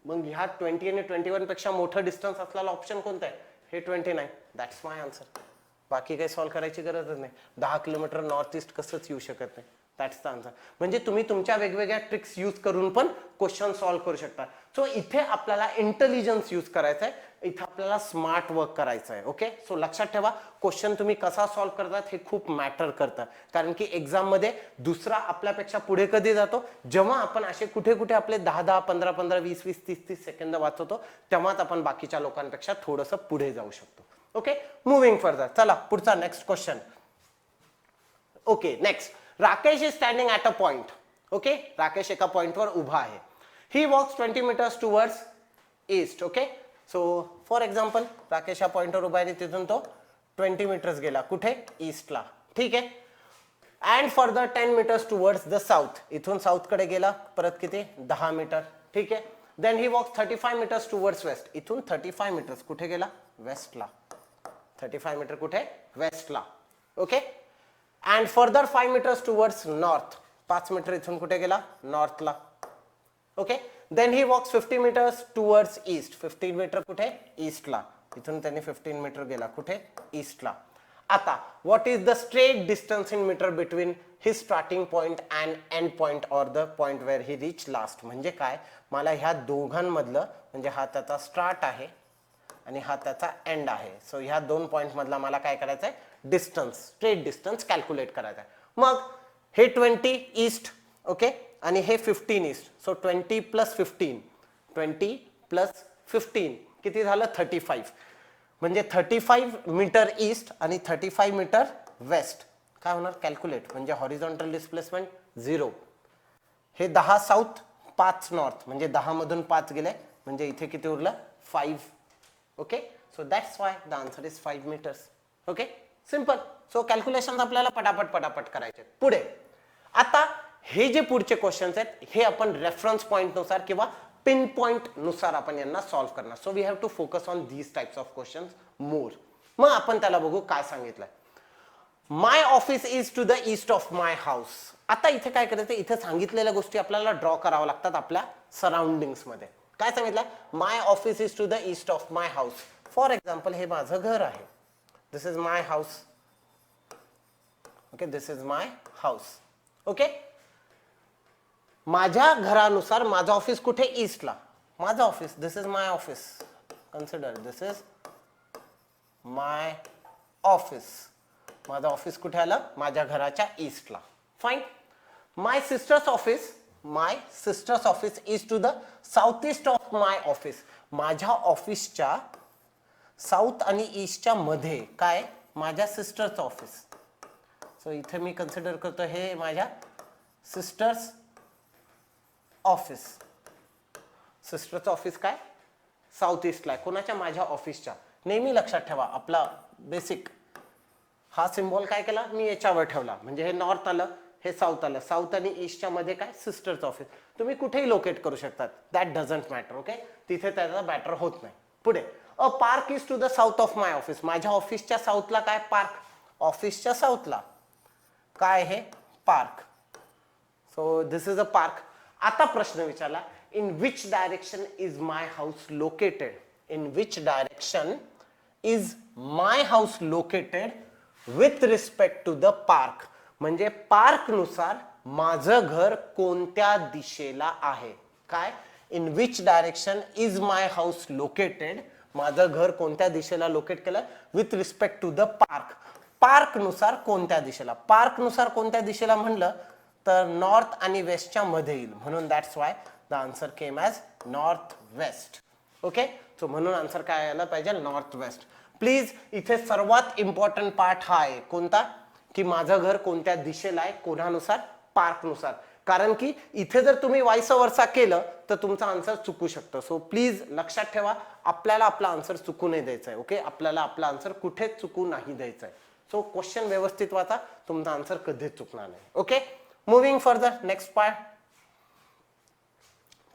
मग ह्या 20 आणि 21 पेक्षा मोठं डिस्टन्स असलेला ऑप्शन कोणता आहे, हे 29. That's my answer. बाकी काही सॉल्व्ह करायची गरजच नाही. 10 किलोमीटर नॉर्थ ईस्ट कसंच येऊ शकत नाही. That's the answer. म्हणजे तुम्ही तुमच्या वेगवेगळ्या ट्रिक्स यूज करून पण क्वेश्चन सॉल्व्ह करू शकता. सो इथे आपल्याला इंटेलिजन्स यूज करायचा आहे, इथे आपल्याला स्मार्ट वर्क करायचं आहे. ओके, सो लक्षात ठेवा, क्वेश्चन तुम्ही कसा सॉल्व्ह करतात हे खूप मॅटर करतं. कारण की एक्झाम मध्ये दुसरा आपल्यापेक्षा पुढे कधी जातो, जेव्हा आपण असे कुठे कुठे आपले 10-10, 15-15, 20-20, 30-30 सेकंद वाचवतो, तेव्हाच आपण बाकीच्या लोकांपेक्षा थोडंसं पुढे जाऊ शकतो. Okay, moving further. चला पुढचा next question. Okay, next. Rakesh is standing at a point. Okay, Rakesh एका पॉइंटवर उभा आहे. He walks 20 metres towards east. Okay, so for example Rakesh या पॉइंटवर उभा आहे, तिथून तो 20 मीटर्स गेला कुठे, ईस्टला. ठीक आहे. And further 10 metres towards the south, इथून साऊथ कडे गेला परत किती, 10 मीटर. ठीक आहे. Then he walks 35 metres towards west, इथून 35 मीटर्स कुठे गेला, वेस्टला. 35 मीटर कुठे, वेस्टला. Okay. And further 5 metres towards north, 5 metre इथून कुठे गेला, नॉर्थला. Okay. Then he walks 50 metres towards east, 15 metre कुठे, ईस्टला. इथून त्यांनी 15 मीटर गेला कुठे, ईस्टला. आता what is the straight distance in metre between his starting point and end point or the point where he reach last. म्हणजे काय, मला ह्या दोघांमधलं, म्हणजे हा त्याचा स्टार्ट आहे आणि हा त्याचा एंड आहे. सो ह्या 2 पॉइंट मधला मला काय करायचं आहे, डिस्टन्स, स्ट्रेट डिस्टन्स कॅल्क्युलेट करायचं आहे. मग हे 20 ईस्ट, ओके, आणि हे 15 ईस्ट. सो 20 प्लस 15, 20 प्लस 15 किती झालं, 35. म्हणजे 35 मीटर ईस्ट आणि 35 मीटर वेस्ट. काय होणार, कॅल्क्युलेट. म्हणजे हॉरिझॉन्टल डिस्प्लेसमेंट 0. हे 10 साऊथ, 5 नॉर्थ, म्हणजे 10 मधून 5 गेले, म्हणजे इथे किती उरलं, 5. Okay, so that's why the answer is 5 metres. Okay, simple. So calculation आपल्याला पटापट करायचे. पुढे आता हे जे पुढचे क्वेश्चन्स आहेत, हे आपण रेफरन्स पॉइंट नुसार किंवा पिन पॉइंट नुसार आपण यांना सॉल्व्ह करणार. So we have to focus on these types of questions more. मग आपण त्याला बघू काय सांगितलंय. My office is to the east of my house. आता इथे काय करायचं, इथे सांगितलेल्या गोष्टी आपल्याला ड्रॉ कराव्या लागतात आपल्या सराउंडिंग्स मध्ये. काय सांगितलंय, my office is to the east of my house. For example हे माझं घर आहे, this is my house. Okay, this is my house. Okay, माझ्या घरानुसार माझं ऑफिस कुठे, ईस्टला. माझं office, this is my office. Consider this is my office. माझं ऑफिस कुठे आलं, माझ्या घराच्या ईस्टला. Fine. My sister's office is to the south east of my office. माझ्या ऑफिसच्या साऊथ आणि ईस्टच्या मध्ये काय, माझ्या सिस्टरचं ऑफिस. सो इथे मी कन्सिडर करतो हे माझ्या सिस्टर्स ऑफिस. सिस्टरचं ऑफिस काय, साऊथ ईस्टला आहे. कोणाच्या, माझ्या ऑफिसच्या. नेहमी लक्षात ठेवा, आपला बेसिक हा सिम्बॉल काय केला मी याच्यावर ठेवला, म्हणजे हे नॉर्थ आलं, हे साऊथ आलं. साऊथ आणि ईस्टच्या मध्ये काय, सिस्टरचं ऑफिस. तुम्ही कुठेही लोकेट करू शकतात, दॅट डझंट मॅटर. ओके, तिथे त्याचा मॅटर होत नाही. पुढे, a park is to the south of my office. माझ्या ऑफिसच्या साऊथला काय, पार्क. ऑफिसच्या साऊथला काय आहे, park. So this is a park. आता प्रश्न विचारला, in which direction is my house located. In which direction is my house located with respect to the park. म्हणजे पार्क नुसार माझं घर कोणत्या दिशेला आहे. काय, in which direction is my house located, माझं घर कोणत्या दिशेला लोकेट केलं, with respect to the park. Park नुसार कोणत्या दिशेला. पार्क नुसार कोणत्या दिशेला म्हणलं तर नॉर्थ आणि वेस्टच्या मध्ये येईल, म्हणून that's why the answer came as north west. Okay, so म्हणून आन्सर काय यायला पाहिजे, नॉर्थ वेस्ट. प्लीज इथे सर्वात इम्पॉर्टंट पार्ट हा आहे कोणता, की माझं घर कोणत्या दिशेला आहे, कोणानुसार, पार्क नुसार. कारण की इथे जर तुम्ही वाईस वर्सा केलं तर तुमचा आन्सर चुकू शकतं. सो प्लीज लक्षात ठेवा, आपल्याला आपला आन्सर चुकू नाही द्यायचा आहे. ओके, आपल्याला आपला आन्सर कुठेच चुकू नाही द्यायचा आहे. सो क्वेश्चन व्यवस्थित वाचा, तुमचा आन्सर कधीच चुकणार नाही. Okay, moving further, next part.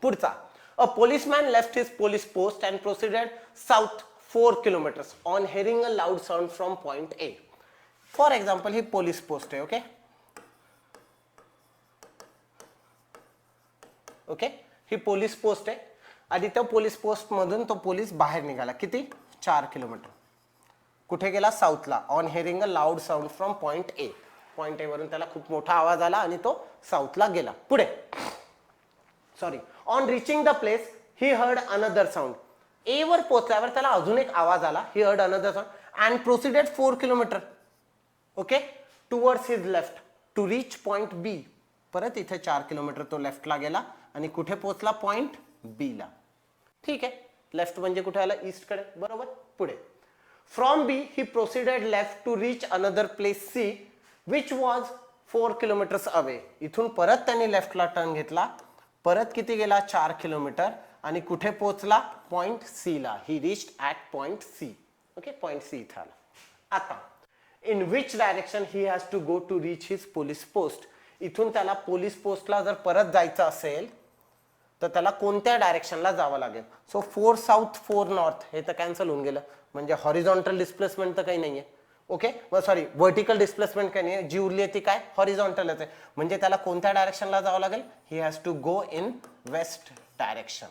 पुढचा, a policeman left his police post and proceeded south 4 kilometers on hearing a loud sound from point A. For example ही पोलीस पोस्ट आहे. ओके ओके, ही पोलीस पोस्ट आहे आणि त्या police post मधून तो police बाहेर निघाला. किती? 4 किलोमीटर. कुठे गेला? साऊथला. On hearing a loud sound from point A. Point A वरून त्याला खूप मोठा आवाज आला आणि तो साऊथला गेला. पुढे, sorry, on reaching the place he heard another sound. A वर पोहोचल्यावर त्याला अजून एक आवाज आला. He heard another sound and proceeded 4 kilometer. Okay, towards his left to reach point B. परत इथे 4 किलोमीटर तो लेफ्टला गेला आणि कुठे पोहोचला? पॉइंट बी ला. ठीक आहे, लेफ्ट म्हणजे कुठे आला? ईस्ट कडे. बरोबर. पुढे, from B he proceeded left to reach another place C which was 4 kilometers away. इथून परत त्यांनी लेफ्टला टर्न घेतला. परत किती गेला? 4 किलोमीटर आणि कुठे पोहोचला? पॉइंट सी ला. He reached at point C. Okay, point C इथं आला. आता in which direction he has to go to reach his police post. इथून त्याला पोलीस पोस्टला जर परत जायचं असेल तर त्याला कोणत्या डायरेक्शनला जावं लागेल? सो 4 साऊथ 4 नॉर्थ हे तर कॅन्सल होऊन गेलं, म्हणजे हॉरिझॉन्टल डिस्प्लेसमेंट तर काही नाहीये. ओके, सॉरी, व्हर्टिकल डिस्प्लेसमेंट काही नाही, जी उरली ती काय? हॉरिझॉन्टलच आहे. म्हणजे त्याला कोणत्या डायरेक्शनला जावं लागेल? He has to go in west direction.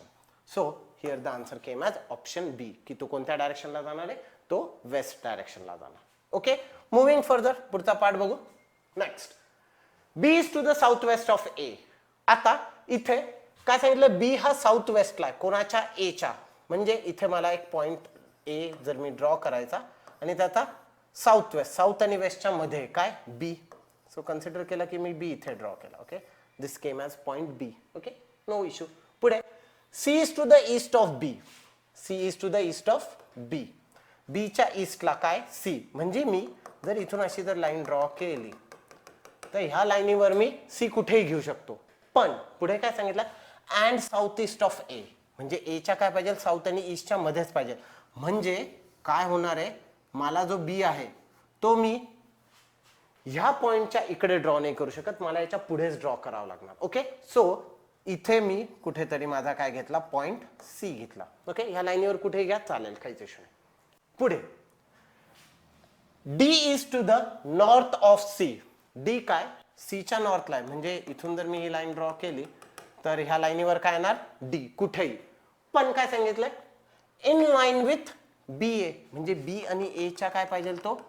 So here the answer came as option B, की तो कोणत्या डायरेक्शनला जाणार आहे? तो वेस्ट डायरेक्शनला जाणार. ओके, मुव्हिंग फर्दर, पुढचा पार्ट बघू. Next, B is to the south west of A. आता इथे काय सांगितलं? बी हा साऊथ वेस्टला आहे. कोणाच्या? एच्या. म्हणजे इथे मला एक पॉइंट ए जर मी ड्रॉ करायचा आणि त्याचा साऊथ वेस्ट, साऊथ आणि वेस्टच्या मध्ये काय? बी. सो कन्सिडर केला की मी बी इथे ड्रॉ केला. Okay, this came as point B. Okay, no issue. पुढे, C is to the east of B. C is to the east of B. बीच्या ईस्टला काय? सी. म्हणजे मी जर इथून अशी जर लाईन ड्रॉ केली तर ह्या लाईनीवर मी सी कुठेही घेऊ शकतो. पण पुढे काय सांगितलं? अँड साऊथ ईस्ट ऑफ ए. म्हणजे एच्या काय पाहिजे? साऊथ आणि ईस्टच्या मध्येच पाहिजे. म्हणजे काय होणार आहे? मला जो बी आहे तो मी ह्या पॉइंटच्या इकडे ड्रॉ नाही करू शकत, मला याच्या पुढेच ड्रॉ करावं लागणार. ओके, सो इथे मी कुठेतरी माझा काय घेतला? पॉइंट सी घेतला. ओके, ह्या लाईनीवर कुठे घ्या, चालेल, काहीच इश्यू नाही. पुढे, D is to the north of C. D काय? सीच्या नॉर्थला आहे. म्हणजे इथून जर मी ही लाईन ड्रॉ केली तर ह्या लाईनीवर काय येणार? डी. कुठेही. पण काय सांगितलंय? इन लाईन विथ बी ए. म्हणजे बी आणि ए च्या काय पाहिजे? तो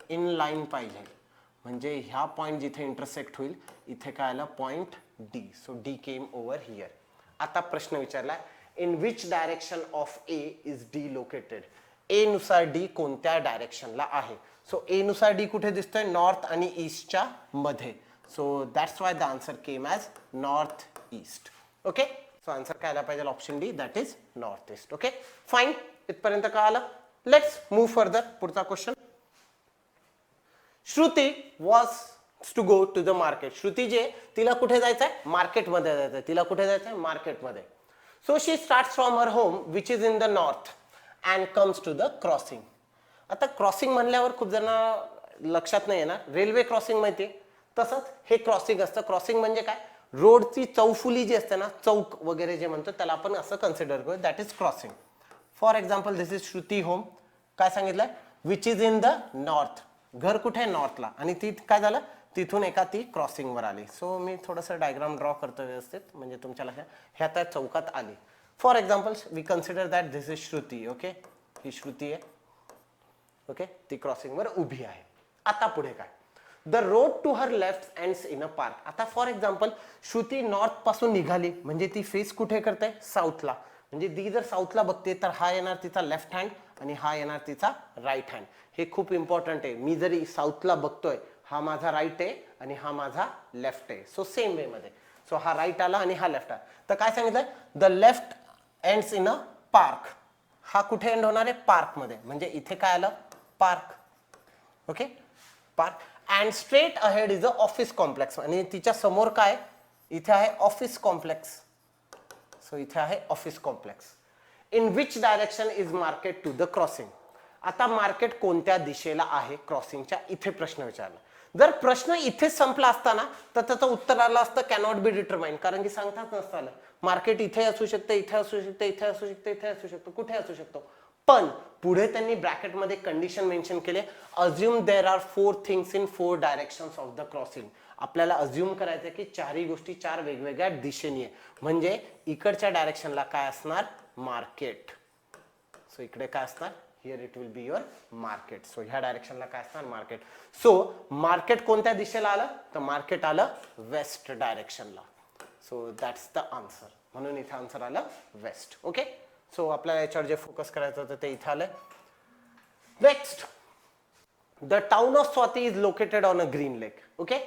इन लाईन पाहिजे. म्हणजे ह्या पॉइंट जिथे इंटरसेक्ट होईल इथे काय आलं? Point D. So D came over here. आता प्रश्न विचारलाय, in which direction of A is D located. A नुसार डी कोणत्या डायरेक्शनला आहे? सो ए नुसार डी कुठे दिसतोय? नॉर्थ आणि ईस्टच्या मध्ये. So that's why the answer came as north east. Okay, so answer काय आला पाहिजे? Option D, that is north east. Okay, fine, इथपर्यंत काय आलं? Let's move further. पुढचा question. Shruti was to go to the market. Shruti जे, तिला कुठे जायचंय? मार्केटमध्ये जायचंय. तिला कुठे जायचंय? मार्केटमध्ये. So she starts from her home which is in the north and comes to the crossing. आता क्रॉसिंग म्हणल्यावर खूप जण लक्षात नाही येणार. रेल्वे क्रॉसिंग माहितीये, तसंच हे क्रॉसिंग असतं. क्रॉसिंग म्हणजे काय? रोडची चौफुली जी असते ना, चौक वगैरे जे म्हणतो त्याला आपण असं कन्सिडर करू, that is crossing. For example, this is Shruti home. काय सांगितलंय? Which is in the north. घर कुठे? नॉर्थला. आणि ती काय झालं? तिथून एका ती क्रॉसिंग वर आली. सो मी थोडंसं डायग्राम ड्रॉ करतो व्यवस्थित, म्हणजे तुमच्या लक्षात. ह्या त्या चौकात आली. For example, we consider that this is Shruti. Okay, ही श्रुती आहे. ओके, ती क्रॉसिंग वर उभी आहे. आता पुढे काय? The road to her left ends in a park. आता फॉर एक्झाम्पल, श्रुती नॉर्थ पासून निघाली म्हणजे ती फेस कुठे करते? साऊथला. म्हणजे ती जर साऊथला बघते तर हा येणार तिचा लेफ्ट हँड आणि हा येणार तिचा राईट हँड. हे खूप इम्पॉर्टंट आहे. मी जरी साऊथला बघतोय, हा माझा राईट आहे आणि हा माझा लेफ्ट आहे. सो सेम वे मध्ये. सो हा राईट आला आणि हा लेफ्ट आला. तर काय सांगितलंय? The left ends in a park. हा कुठे एंड होणार आहे? पार्क मध्ये. म्हणजे इथे काय आलं? Park. Okay, park. And straight ahead is a office complex. आणि तिच्या समोर काय? इथे आहे ऑफिस कॉम्प्लेक्स. सो इथे आहे office complex. In which direction is market to the crossing. आता मार्केट कोणत्या दिशेला आहे क्रॉसिंगच्या, इथे प्रश्न विचारला. जर प्रश्न इथे संपला असताना तर त्याचं उत्तर आलं असतं कॅनॉट बी डिटरमाइन, कारण की सांगताच नसतं आलं मार्केट इथे असू शकते, इथे असू शकते, इथे असू शकते, इथे असू शकतो, कुठे असू शकतो. पण पुढे त्यांनी ब्रॅकेटमध्ये कंडिशन मेन्शन केले, assume there are 4 things in 4 directions of the crossing. आपल्याला अज्युम करायचं की चारही गोष्टी 4 वेगवेगळ्या दिशेने आहे. म्हणजे इकडच्या डायरेक्शनला काय असणार, मार्केट. सो इकडे काय असणार, here it will be your market. So ह्या डायरेक्शनला काय असणार, मार्केट. सो मार्केट कोणत्या दिशेला आलं, तर मार्केट आलं वेस्ट डायरेक्शनला. So that's the answer. म्हणून इथे आन्सर आलं वेस्ट. ओके. सो आपल्याला याच्यावर जे फोकस करायचं होतं ते इथे आलंय. Next, the town of Swati is located on a green lake. Okay.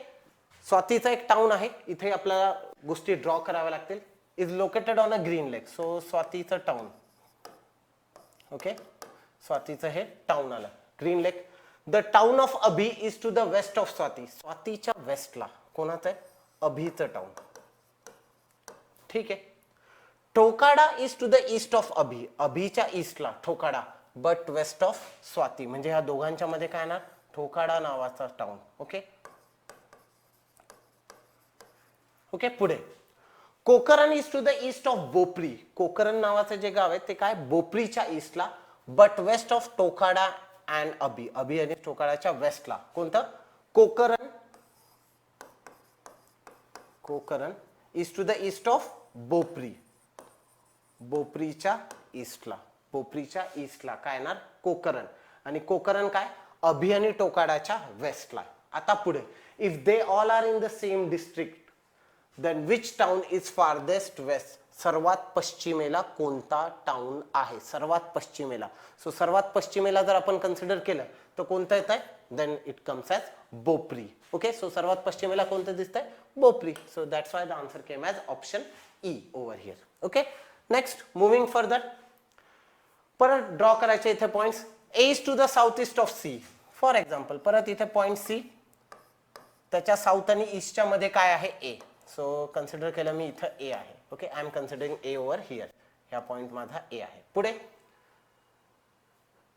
स्वातीचं एक टाउन आहे, इथे आपल्याला गोष्टी ड्रॉ कराव्या लागतील. Is located on a green lake. So स्वातीचं टाउन. ओके. स्वातीचं हे टाउन आलं, green lake. The town of Abhi is to the west of Swati. स्वातीच्या वेस्टला कोणाचं आहे, अभीचं टाउन. ठीक आहे. Thokada is to the east of Abhi. अभीच्या ईस्टला ठोकाडा, बट वेस्ट ऑफ स्वाती. म्हणजे ह्या दोघांच्या मध्ये काय येणार, ठोकाडा नावाचा टाउन. ओके. ओके. पुढे Kokaran is to the east of Bopri. Kokaran नावाचं जे गाव आहे ते काय, बोपरीच्या ईस्टला, but west of Tokada and Abhi. Abhi आणि टोकाडाच्या वेस्टला कोणतं, Kokaran. Kokaran is to the east of Bopri. बोपरीच्या ईस्टला, बोपरीच्या ईस्टला काय येणार, कोकरण. आणि कोकरण काय, अभी आणि टोकाडाच्या वेस्टला. आता पुढे, if they all are in the same district then which town is farthest west. सर्वात पश्चिमेला कोणता टाउन आहे, सर्वात पश्चिमेला. सो सर्वात पश्चिमेला जर आपण कन्सिडर केलं तर कोणतं येत आहे, then it comes as Bopri. Okay. So सर्वात पश्चिमेला कोणतं दिसतंय, Bopri. So that's why the answer came as option E over here. Okay. Next, moving further, परत ड्रॉ करायचे इथे points. A is to the south east of C. For example परत इथे point C, त्याच्या साऊथ आणि ईस्टच्या मध्ये काय आहे, ए. सो कन्सिडर केलं मी इथं ए आहे. Okay. I am considering A over here. ह्या पॉइंट माझा ए आहे. पुढे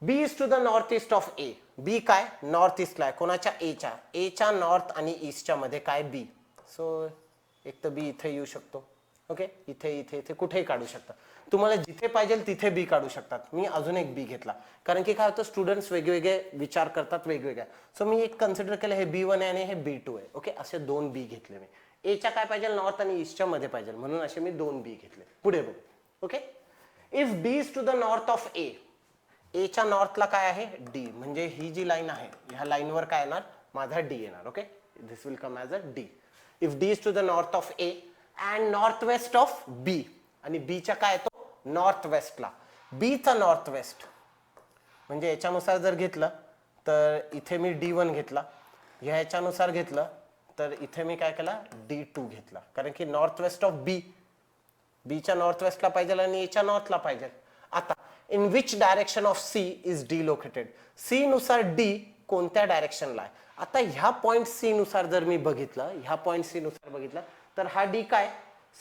B is to the north east of A. B काय, नॉर्थ ईस्टला आहे, कोणाच्या, एच्या. एच्या नॉर्थ आणि ईस्टच्या मध्ये काय, बी. सो एक तर बी इथे येऊ शकतो. ओके. इथे इथे इथे कुठेही काढू शकता तुम्हाला, जिथे पाहिजे तिथे बी काढू शकतात. मी अजून एक बी घेतला, कारण की काय होतं, स्टुडंट्स वेगवेगळे विचार करतात वेगवेगळ्या. सो मी एक कन्सिडर केलं, हे B1 आहे आणि हे B2 आहे. ओके. असे 2 बी घेतले मी. एच्या काय पाहिजे, नॉर्थ आणि ईस्टच्या मध्ये पाहिजे, म्हणून असे मी 2 बी घेतले. पुढे बघू. Okay. If D is to the north of A. एच्या नॉर्थला काय आहे, डी. म्हणजे ही जी लाईन आहे ह्या लाईनवर काय येणार, माझा डी येणार. Okay. This will come as a D. If D is to the north of A and north west of B. आणि बीच्या काय येतो, नॉर्थ वेस्टला. बीचा नॉर्थ वेस्ट म्हणजे याच्यानुसार जर घेतलं तर इथे मी D1 घेतला, ह्याच्यानुसार घेतलं तर इथे मी काय केला, D2 घेतला, कारण की नॉर्थ वेस्ट ऑफ बी. बीच्या नॉर्थ वेस्टला पाहिजे आणि एच्या नॉर्थला पाहिजे. आता in which direction of C is D located. C नुसार डी कोणत्या डायरेक्शनला आहे. आता ह्या पॉइंट सी नुसार जर मी बघितलं, ह्या पॉइंट सी नुसार बघितलं तर हा डी काय,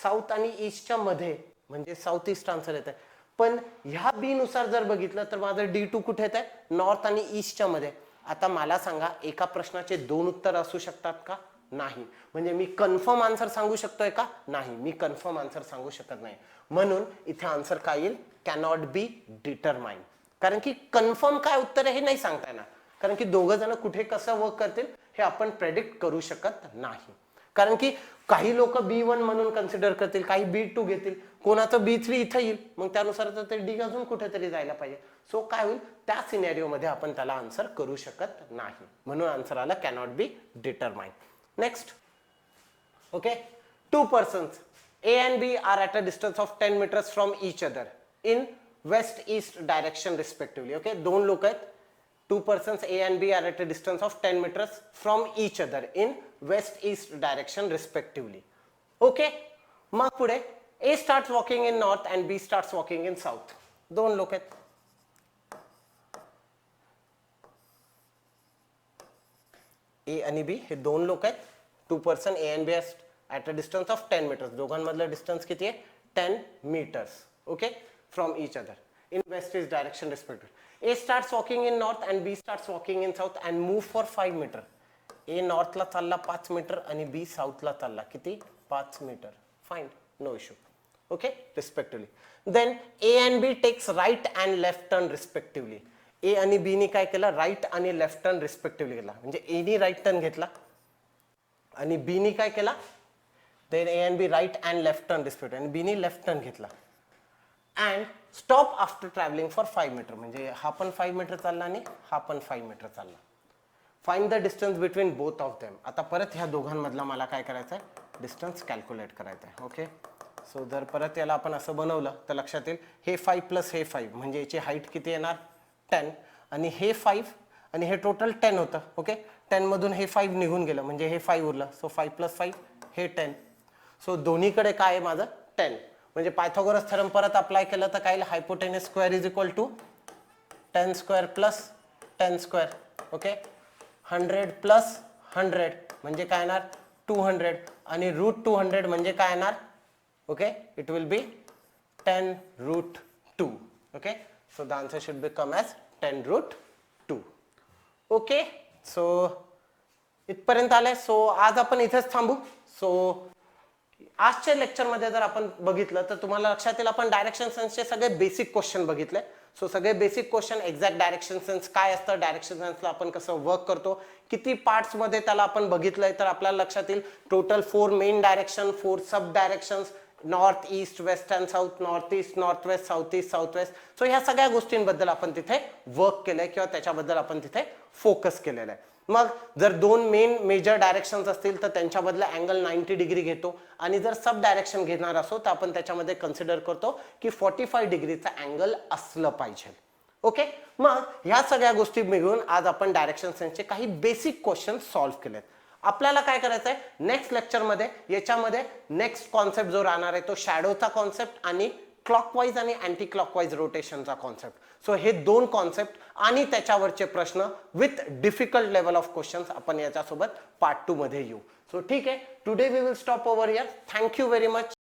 साऊथ आणि ईस्टच्या मध्ये, म्हणजे साऊथ ईस्ट आन्सर येत आहे. पण ह्या बी नुसार जर बघितलं तर माझं D2 कुठे येत आहे, नॉर्थ आणि ईस्टच्या मध्ये. आता मला सांगा, एका प्रश्नाचे 2 उत्तर असू शकतात का, नाही. म्हणजे मी कन्फर्म आन्सर सांगू शकतोय का, नाही. मी कन्फर्म आन्सर सांगू शकत नाही. म्हणून इथे आन्सर काय येईल, कॅनॉट बी डिटरमाइन. कारण की कन्फर्म काय उत्तर आहे हे नाही सांगता येणार, कारण की दोघं जण कुठे कसं वर्क करतील हे आपण प्रेडिक्ट करू शकत नाही. कारण की काही लोक B1 म्हणून कन्सिडर करतील, काही B2 घेतील, कोणाचं B3 इथं येईल, मग त्यानुसार तर ते डी अजून कुठेतरी जायला पाहिजे. सो काय होईल, त्या सिनेरिओ मध्ये आपण त्याला आन्सर करू शकत नाही. म्हणून आन्सर आला cannot be determine. Next. Okay. 2 persons A and B are at a distance of 10 meters from each other in west east direction respectively. Okay. 2 लोक आहेत, 2 persons A and B are at a distance of 10 meters from each other in west east direction respectively. Okay. मग पुढे A starts walking in north and B starts walking in south. 2 लोक आहेत. A आणि B हे 2 लोक आहेत. 2 person A and B are at a distance of 10 metres. दोघांमधलं distance किती आहे? 10 metres. Okay, from each other in west east direction respectively. A starts walking in north and B starts walking in south and move for 5 meter. A नॉर्थला चालला 5 metre आणि B साऊथला चालला किती? 5 metre. Fine, no issue. Okay, respectively. Then A and B takes right and left turn respectively. A आणि B नी काय केलं? राईट आणि लेफ्ट टर्न रिस्पेक्टिव्हली केला. म्हणजे A नी राईट टर्न घेतला आणि B नी काय केला? Then A and B right and left turn respectively, आणि B नी लेफ्ट टर्न घेतला. And stop after travelling for 5 metre. म्हणजे हा पण 5 मीटर चालला आणि हा पण 5 मीटर चालला. Find the distance between both of them. आता परत ह्या दोघांमधला मला काय करायचं आहे? डिस्टन्स कॅल्क्युलेट करायचं आहे. ओके, सो जर परत याला आपण असं बनवलं तर लक्षात येईल हे 5 प्लस हे 5 म्हणजे याची हाईट किती येणार? 10. आणि हे 5 आणि हे टोटल 10 होतं. ओके, 10 मधून हे 5 निघून गेलं म्हणजे हे 5 उरलं. सो 5 प्लस 5 हे 10. सो दोन्हीकडे काय आहे माझं? 10. म्हणजे पायथागोरस थेरम परत अप्लाय केलं तर काय? Hypotenuse square is equal to 10 square plus 10 square. Okay, 100 plus 100 म्हणजे काय येणार? 200. आणि रूट 200 म्हणजे काय येणार? Okay, it will be 10 root 2. Okay, so the answer should become as 10 root 2. Okay, so इथपर्यंत आलंय. सो आज आपण इथेच थांबू. सो आजच्या लेक्चरमध्ये जर आपण बघितलं तर तुम्हाला लक्षात येईल आपण डायरेक्शन सेन्सचे सगळे बेसिक क्वेश्चन बघितले. सो सगळे basic question, exact direction sense काय असतं, डायरेक्शन सेन्सला आपण कसं वर्क करतो, किती पार्ट्स मध्ये त्याला आपण बघितलंय तर आपल्याला लक्षात येईल total 4 main direction, 4 sub directions, north east waste and south, north east north west, south east south west. So ह्या सगळ्या गोष्टींबद्दल आपण तिथे वर्क केलंय किंवा त्याच्याबद्दल आपण तिथे फोकस केलेला आहे. मग जर 2 मेन मेजर डायरेक्शन्स असतील तर त्यांच्याबद्दल अँगल 90 डिग्री घेतो, आणि जर सब डायरेक्शन घेणार असो तर आपण त्याच्यामध्ये कन्सिडर करतो की 45 डिग्रीचा अँगल असलं पाहिजे. ओके, मग ह्या सगळ्या गोष्टी मिळून आज आपण डायरेक्शन सेन्सचे काही बेसिक क्वेश्चन सॉल्व्ह केलेत. आपल्याला काय करायचं आहे नेक्स्ट लेक्चरमध्ये, याच्यामध्ये नेक्स्ट कॉन्सेप्ट जो राहणार आहे तो शॅडोचा कॉन्सेप्ट आणि क्लॉकवाईज आणि अँटी क्लॉकवाईज रोटेशनचा कॉन्सेप्ट. सो हे 2 कॉन्सेप्ट आणि त्याच्यावरचे प्रश्न with difficult level of questions आपण याच्यासोबत पार्ट 2 मध्ये येऊ. सो ठीक आहे, today we will stop over here. Thank you very much.